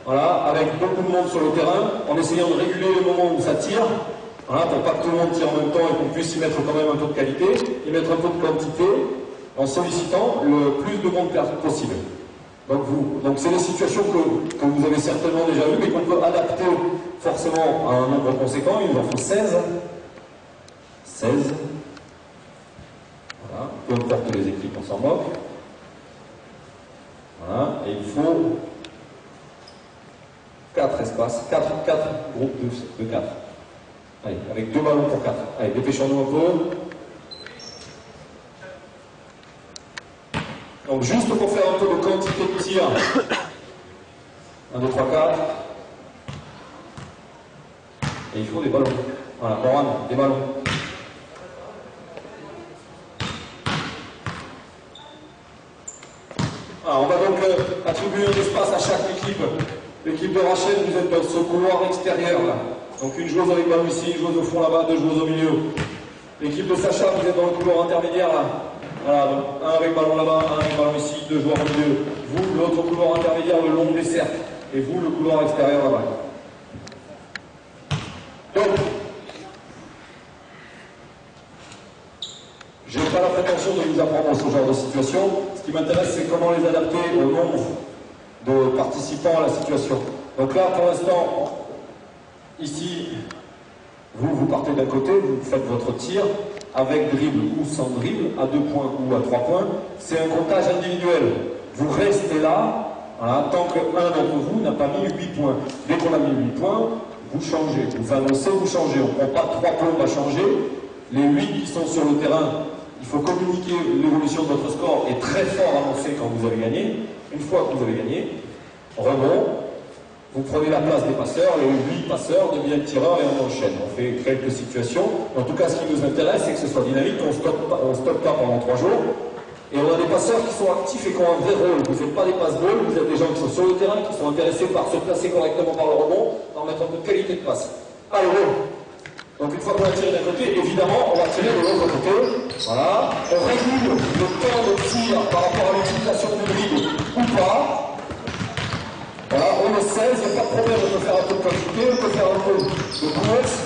voilà, avec beaucoup de monde sur le terrain, en essayant de réguler le moment où ça tire. Voilà, pour pas que tout le monde tire en même temps et qu'on puisse y mettre quand même un peu de qualité, y mettre un peu de quantité, en sollicitant le plus de monde possible. Donc c'est des situations que vous avez certainement déjà vues, mais qu'on peut adapter forcément à un nombre conséquent. Il nous en faut 16. 16. Voilà, peu importe les équipes, on s'en moque. Voilà, et il faut 4 espaces, 4 groupes de 4. Allez, avec 2 ballons pour 4. Allez, dépêchons-nous un peu. Donc juste pour faire un peu de quantité de tir. 1, 2, 3, 4. Et il faut des ballons. Voilà, Moran, des ballons. Alors, on va donc attribuer un espace à chaque équipe. L'équipe de Rachel, vous êtes dans ce couloir extérieur là. Donc une joueuse avec ballon ici, une joueuse au fond là-bas, 2 joueuses au milieu. L'équipe de Sacha, vous êtes dans le couloir intermédiaire là. Voilà, donc un avec ballon là-bas, un avec ballon ici, 2 joueurs au milieu. Vous, l'autre couloir intermédiaire, le long des cercles. Et vous, le couloir extérieur là-bas. Donc, je n'ai pas la prétention de vous apprendre ce genre de situation. Ce qui m'intéresse, c'est comment les adapter au nombre de participants à la situation. Donc là, pour l'instant, ici, vous partez d'un côté, vous faites votre tir, avec dribble ou sans dribble, à 2 points ou à 3 points. C'est un comptage individuel. Vous restez là, voilà, tant qu'un d'entre vous n'a pas mis 8 points. Dès qu'on a mis 8 points, vous changez. Vous annoncez, vous changez. On ne prend pas 3 plombes à changer. Les 8 qui sont sur le terrain, il faut communiquer l'évolution de votre score et très fort annoncer quand vous avez gagné. Une fois que vous avez gagné, rebond, vous prenez la place des passeurs, les 8 passeurs deviennent tireurs et on enchaîne. On fait quelques situations. En tout cas, ce qui nous intéresse, c'est que ce soit dynamique, on ne stoppe pas pendant 3 jours. Et on a des passeurs qui sont actifs et qui ont un vrai rôle. Vous n'êtes pas des passe-balles, vous êtes des gens qui sont sur le terrain, qui sont intéressés par se placer correctement par le rebond, en mettre un peu de qualité de passe. Allez, donc une fois qu'on a tiré d'un côté, évidemment, on va tirer de l'autre côté. Voilà. On régule le temps de tir par rapport à l'utilisation du dribble ou pas. Voilà, on est 16, il n'y a pas de problème, on peut faire un peu de quantité, on peut faire un peu de course.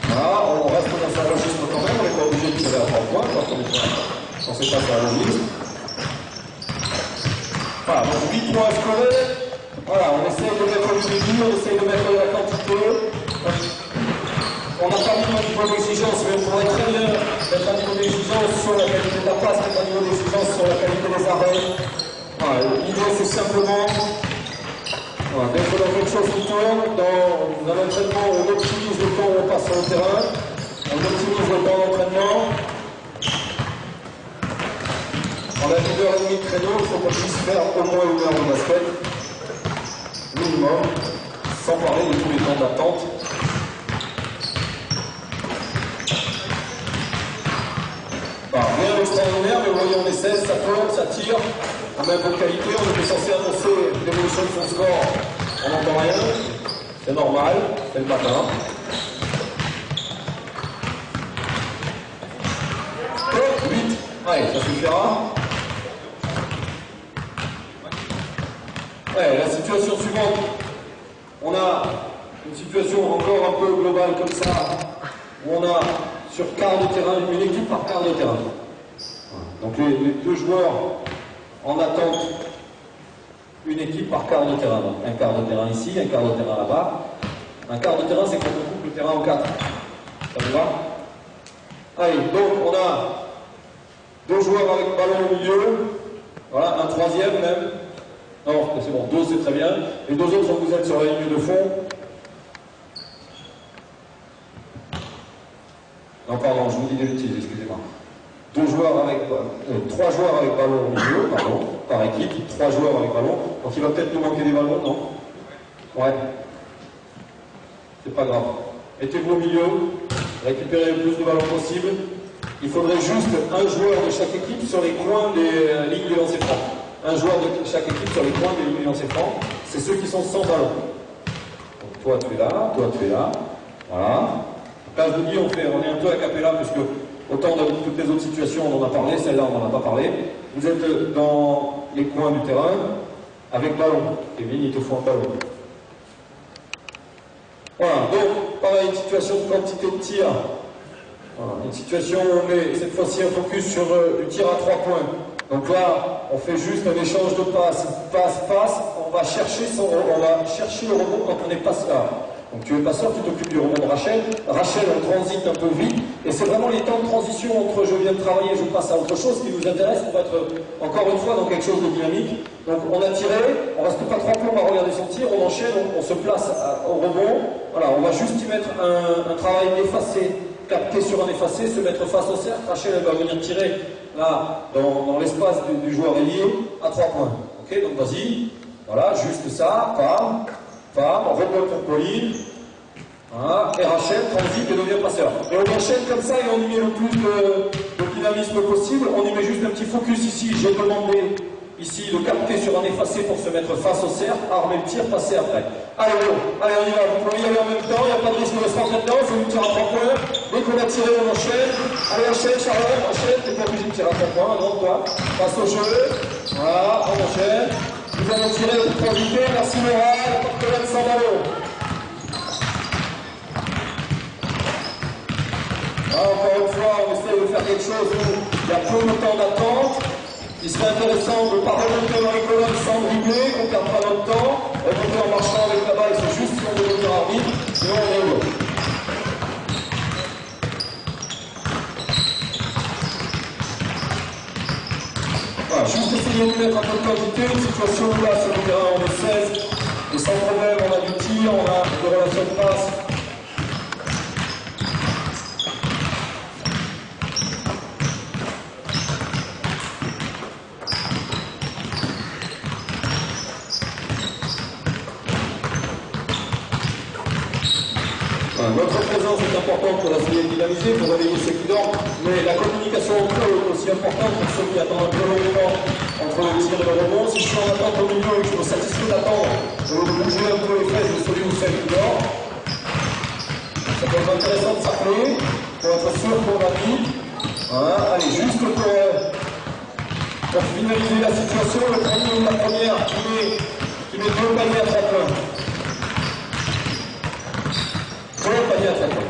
Voilà, on reste dans un registre quand même, on n'est pas obligé de tirer à 3 points, quand on ne sait pas faire un registre. Voilà, donc 8 points scorés. Voilà, on essaye de mettre du début, on essaye de mettre de la quantité. On n'a pas mis un niveau d'exigence, mais on pourrait très bien mettre un niveau d'exigence sur la qualité de la passe, mettre un niveau d'exigence sur la qualité des arrêts. Voilà, l'idée c'est simplement d'être dans quelque chose qui tourne, dans un entraînement où on optimise le temps où on passe sur le terrain, on optimise le temps d'entraînement. On a 1 heure et demie de créneau, il faut qu'on puisse faire au moins 1 heure de basket. minimum, sans parler de tous les temps d'attente. Rien d'extraordinaire, mais vous voyez, on essaie, ça tourne, ça tire, à même bonne qualité. On était censé annoncer l'évolution de son score, on n'entend rien, c'est normal, c'est le matin. Top, 8, allez, ça suffira. Ouais, la situation suivante, on a une situation encore un peu globale comme ça, où on a sur quart de terrain, une équipe par quart de terrain. Donc les deux joueurs en attente, une équipe par quart de terrain. Donc un quart de terrain ici, un quart de terrain là-bas. Un quart de terrain, c'est quand on coupe le terrain en quatre. Ça vous va? Allez, donc on a deux joueurs avec ballon au milieu. Voilà, un troisième même. Non, c'est bon, deux c'est très bien. Les deux autres, vous êtes sur la ligne de fond. Non, pardon, je vous dis des bêtises, excusez-moi. Trois joueurs avec ballon au milieu, pardon, par équipe, trois joueurs avec ballon. Donc il va peut-être nous manquer des ballons, non? Ouais. C'est pas grave. Mettez-vous au milieu, récupérez le plus de ballons possible. Il faudrait juste un joueur de chaque équipe sur les coins des lignes de lancer franc. Un joueur de chaque équipe sur les coins des lignes de lancer franc. C'est ceux qui sont sans ballon. Donc toi tu es là, toi tu es là. Voilà. Là, je vous dis, on est un peu à capella, puisque autant dans toutes les autres situations, on en a parlé, celle-là, on n'en a pas parlé. Vous êtes dans les coins du terrain, avec ballon. Kevin, il te faut un ballon. Voilà, donc, pareil, une situation de quantité de tir. Voilà, une situation où on met cette fois-ci un focus sur du tir à 3 points. Donc là, on fait juste un échange de passes, passe, on va chercher le rebond quand on est passeur. Donc tu es passeur, tu t'occupes du rebond de Rachel. Rachel, on transite un peu vite. Et c'est vraiment les temps de transition entre je viens de travailler et je passe à autre chose qui nous intéresse pour être, encore une fois, dans quelque chose de dynamique. Donc on a tiré, on reste pas 3 plombs à regarder son tir, on enchaîne, on se place au rebond. Voilà, on va juste y mettre un travail effacé, capté sur un effacé, se mettre face au cercle. Rachel, elle va venir tirer là, dans l'espace du joueur ailier, à 3 points. Ok, donc vas-y. Voilà, juste ça, pam. Rebond pour Pauline, voilà, et Rachel transite et devient passeur. Et on enchaîne comme ça et on y met le plus de dynamisme possible. On y met juste un petit focus ici. J'ai demandé ici de capter sur un effacé pour se mettre face au cercle, armer le tir, passer après. Allez, allez, on y va. Vous pouvez y aller en même temps, il n'y a pas de risque de se rentrer dedans. C'est une tir à 3 points. Dès qu'on a tiré, on enchaîne. Allez, enchaîne, Charlotte, enchaîne. T'es pas obligé de tirer à 3 points, non, toi. Passe au jeu. Voilà, on enchaîne. Nous allons tirer pour profiter. Merci Laura, la porte sans ballon. Encore une fois, on essaie de faire quelque chose où il y a peu de temps d'attente. Il serait intéressant de ne pas remonter dans les colonnes sans dribbler, qu'on ne perd pas notre temps. Remonter en marchant avec la balle, c'est juste si on veut le faire arbitre, sinon on est bon. Voilà, juste essayer de mettre un peu de quantité, une situation où là, sur le terrain, on est 16, et sans problème, on a du tir, on a des relations de passe. Notre présence est importante pour essayer de dynamiser, pour réveiller ceux qui dorment, mais la communication entre eux est aussi importante pour ceux qui attendent un peu longtemps entre le tir et le rebond. Si je suis en attente au milieu et que je me satisfais d'attendre, je vais bouger un peu les fesses de celui ou celle qui dort. Ça peut être intéressant de s'appeler pour être sûr qu'on va vite. Voilà, allez, juste pour finaliser la situation, le premier ou la première qui met deux paniers à 3 points. Deux paniers à 3 points.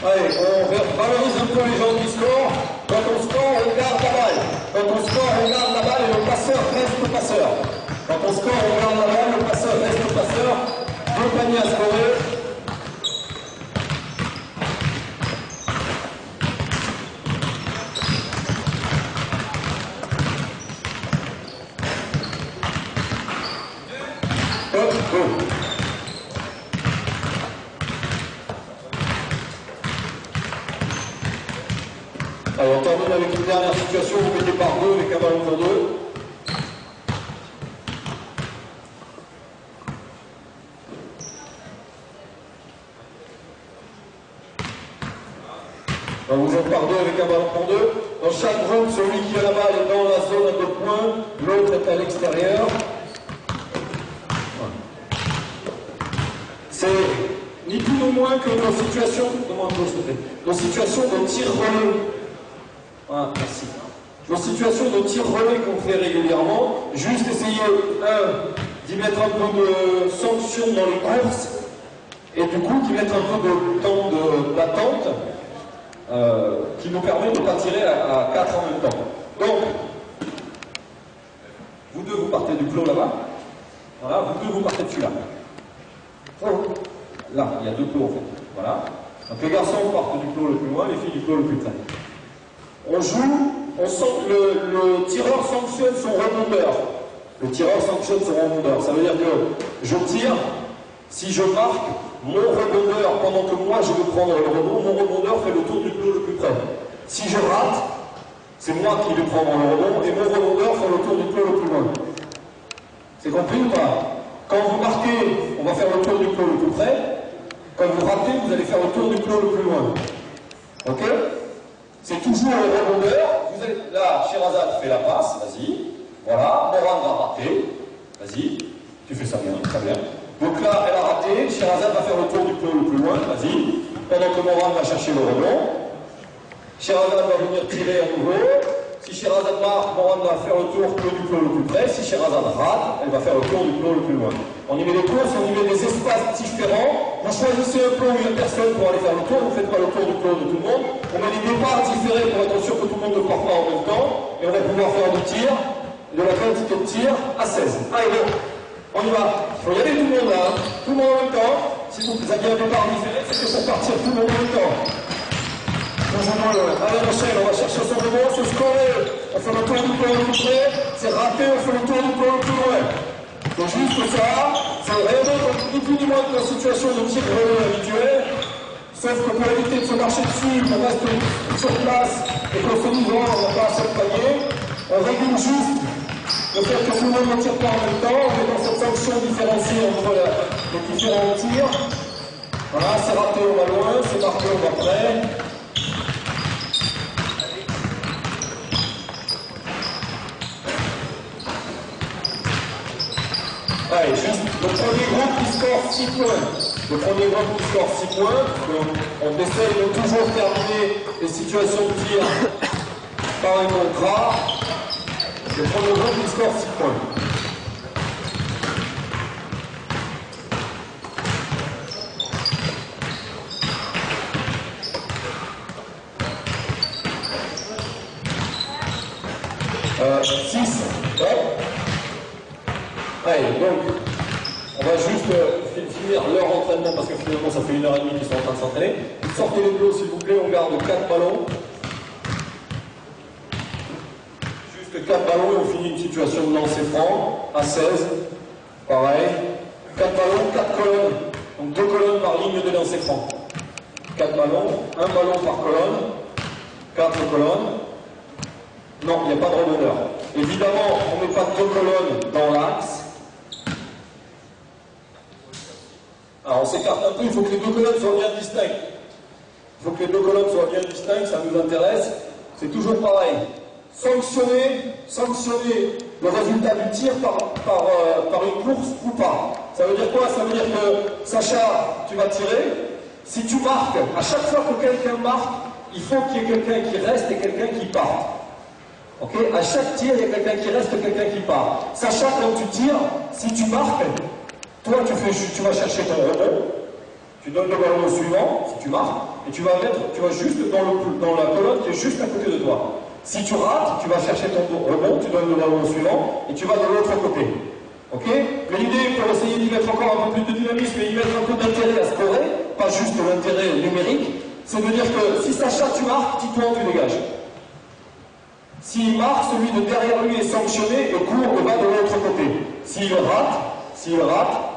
Allez, on valorise un peu les gens qui scorent. Quand on score, on garde la balle. Quand on score, on garde la balle et le passeur reste passeur. Quand on score, on garde la balle, le passeur reste passeur. Deux paniers à scorer. Hop, go. termine avec une dernière situation, vous mettez par deux avec un ballon pour deux. Donc vous êtes par deux avec un ballon pour deux. Dans chaque groupe, celui qui a la balle est dans la zone à 2 points, l'autre est à l'extérieur. C'est ni plus ni moins que nos situations, nos situations de tir relais. Voilà, merci. Nos situations de tir relais qu'on fait régulièrement, juste essayer, d'y mettre un peu de sanction dans les courses, et du coup, d'y mettre un peu de temps d'attente, qui nous permet de ne pas tirer à 4 en même temps. Donc, vous deux, vous partez du clos là-bas. Voilà, vous deux, vous partez de celui-là. Là, il y a 2 plots en fait. Voilà. Donc les garçons partent du plot le plus loin, les filles du plot le plus près. On joue, on sent que le tireur sanctionne son rebondeur. Le tireur sanctionne son rebondeur. Ça veut dire que je tire, si je marque, mon rebondeur, pendant que moi je veux prendre le rebond, mon rebondeur fait le tour du plot le plus près. Si je rate, c'est moi qui vais prendre le rebond et mon rebondeur fait le tour du plot le plus loin. C'est compris ou pas? Quand vous marquez, on va faire le tour du plot le plus près. Quand vous ratez, vous allez faire le tour du plot le plus loin. Ok? C'est toujours le rebondeur. Vous allez... Là, Sherazade fait la passe, vas-y. Voilà, Moran va rater. Vas-y, tu fais ça bien, très bien. Donc là, elle a raté, Sherazade va faire le tour du plot le plus loin, vas-y. Pendant que Moran va chercher le rebond. Sherazade va venir tirer à nouveau. Si Sherazade marque, Moran va faire le tour du plot le plus près. Si Sherazade rate, elle va faire le tour du plot le plus loin. On y met des courses, on y met des espaces différents. Vous choisissez un plot où il n'y a personne pour aller faire le tour. Vous ne faites pas le tour du plot de tout le monde. On met des départs différés pour être sûr que tout le monde ne part pas en même temps. Et on va pouvoir faire du tir, de la quantité de tir à 16. Allez, bon, on y va. Il faut y aller tout le monde là. Tout le monde en même temps. Si vous aviez un départ différé, c'est pour partir tout le monde en même temps. Allez, on enchaîne, on va chercher son rebond, se scorer. On fait le tour du plot le plus près. C'est raté, on fait le tour du plot le plus loin. C'est juste ça, c'est rien d'autre, ni plus ni moins que la situation de tir relais habituel, sauf que pour éviter de se marcher dessus, qu'on reste sur place et qu'on se dise oh, on n'a pas assez de panier, on régule juste le fait que tout le monde ne tire pas en même temps, on est dans cette sanction différenciée entre les différents tirs. Voilà, c'est raté, on va loin, c'est marqué, on va près. Allez, juste le premier groupe qui score 6 points. Le premier groupe qui score 6 points. On essaye de toujours terminer les situations de tir par un contrat. Le premier groupe qui score 6 points. Allez, donc, on va juste finir leur entraînement parce que finalement ça fait 1h30 qu'ils sont en train de s'entraîner. Sortez les plots s'il vous plaît, on garde 4 ballons. Juste 4 ballons et on finit une situation de lancer franc à 16. Pareil. 4 ballons, 4 colonnes. Donc 2 colonnes par ligne de lancer franc. 4 ballons, 1 ballon par colonne, 4 colonnes. Non, il n'y a pas de rebondeur. Évidemment, on ne met pas 2 colonnes dans l'axe. Alors on s'écarte un peu, il faut que les 2 colonnes soient bien distinctes. Il faut que les 2 colonnes soient bien distinctes, ça nous intéresse. C'est toujours pareil. Sanctionner le résultat du tir par une course ou pas. Ça veut dire quoi? Ça veut dire que, Sacha, tu vas tirer. Si tu marques, à chaque fois que quelqu'un marque, il faut qu'il y ait quelqu'un qui reste et quelqu'un qui parte. Ok? À chaque tir, il y a quelqu'un qui reste et quelqu'un qui part. Sacha, quand tu tires, si tu marques, toi, tu vas chercher ton rebond, tu donnes le ballon au suivant, si tu marques, et tu vas juste dans la colonne qui est juste à côté de toi. Si tu rates, tu vas chercher ton rebond, tu donnes le ballon au suivant, et tu vas de l'autre côté. Ok? Mais l'idée, pour essayer d'y mettre encore un peu plus de dynamisme et d'y mettre un peu d'intérêt à scorer, pas juste l'intérêt numérique, c'est de dire que si Sacha, tu marques, Titouan, tu dégages. S'il marque, celui de derrière lui est sanctionné et court et va de l'autre côté. S'il rate,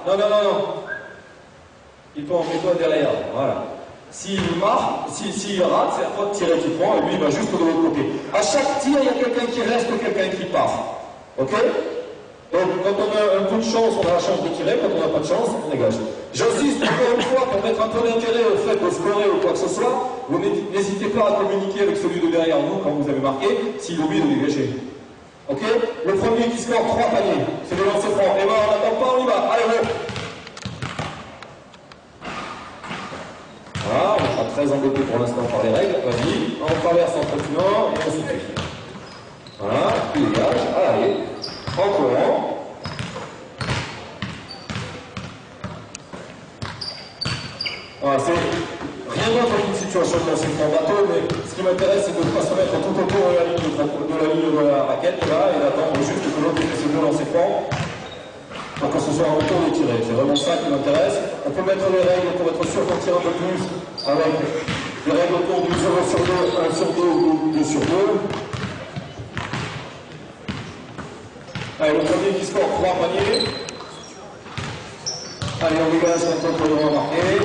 non. Il peut en mets-toi derrière, voilà. S'il marque, s'il rate, c'est à toi de tirer qui prend, et lui il va juste de l'autre côté. À chaque tir, il y a quelqu'un qui reste ou quelqu'un qui part. Ok? Donc quand on a un peu de chance, on a la chance de tirer, quand on n'a pas de chance, on dégage. J'insiste encore une fois pour mettre un peu d'intérêt au fait de scorer ou quoi que ce soit, vous n'hésitez pas à communiquer avec celui de derrière vous quand vous avez marqué, s'il oublie de dégager. Ok? Le premier qui score 3 paniers, c'est le lancer franc. Et ben on n'attend pas, on y va. Allez, go! Voilà, on sera très embêté pour l'instant par les règles. Vas-y, on traverse en continuant et on se fait. Voilà, tu dégages. Allez, en courant. Voilà, c'est rien d'autre qu'une situation de lancer franc bateau, mais ce qui m'intéresse, c'est de ne pas se mettre tout autour de la ligne de la raquette, là, et d'attendre juste que l'autre ait ses deux lancers francs pour que ce soit un retour de tirer. C'est vraiment ça qui m'intéresse. On peut mettre les règles pour être sûr qu'on tire un peu plus avec les règles autour du 0 sur 2, 1 sur 2 ou 2 sur 2. Allez, le premier qui score 3 paniers. Allez, on dégage quand on peut le remarquer.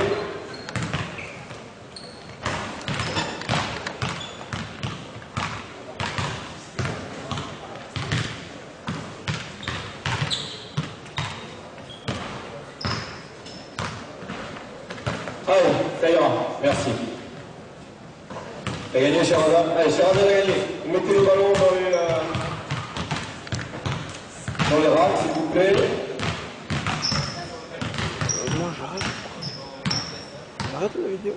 Allez, ça ira, merci. T'as gagné, Sherazade. Allez, Sherazade a gagné. Vous mettez le ballon dans les racks, s'il vous plaît. Moi, j'arrête. J'arrête la vidéo.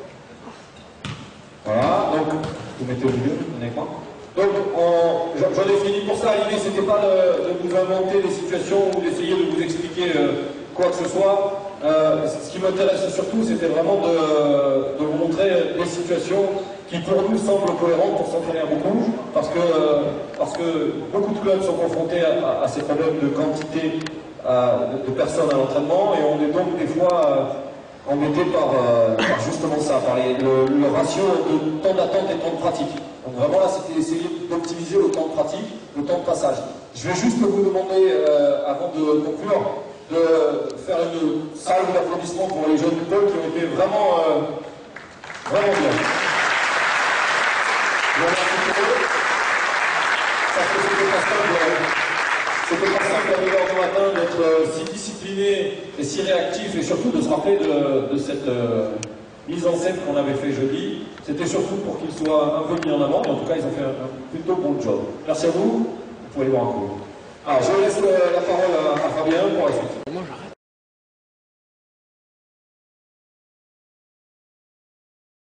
Voilà, donc, vous mettez au milieu, un écran. Donc, j'en ai fini pour ça. L'idée, c'était pas de vous inventer des situations ou d'essayer de vous expliquer quoi que ce soit. Ce qui m'intéresse surtout, c'était vraiment de vous montrer des situations qui, pour nous, semblent cohérentes pour s'entraîner à beaucoup, parce que beaucoup de clubs sont confrontés à ces problèmes de quantité de personnes à l'entraînement, et on est donc des fois embêté par justement ça, par le ratio de temps d'attente et temps de pratique. Donc vraiment là, c'était essayer d'optimiser le temps de pratique, le temps de passage. Je vais juste vous demander, avant de conclure, de faire une salle d'applaudissements pour les jeunes people qui ont été vraiment, vraiment bien. Je vous remercie pour eux. Parce que c'était pas simple à 9h du matin d'être si discipliné et si réactif, et surtout de se rappeler de cette mise en scène qu'on avait fait jeudi. C'était surtout pour qu'ils soient un peu mis en avant, mais en tout cas ils ont fait un plutôt bon job. Merci à vous, vous pouvez aller voir un coup. Alors je laisse la parole à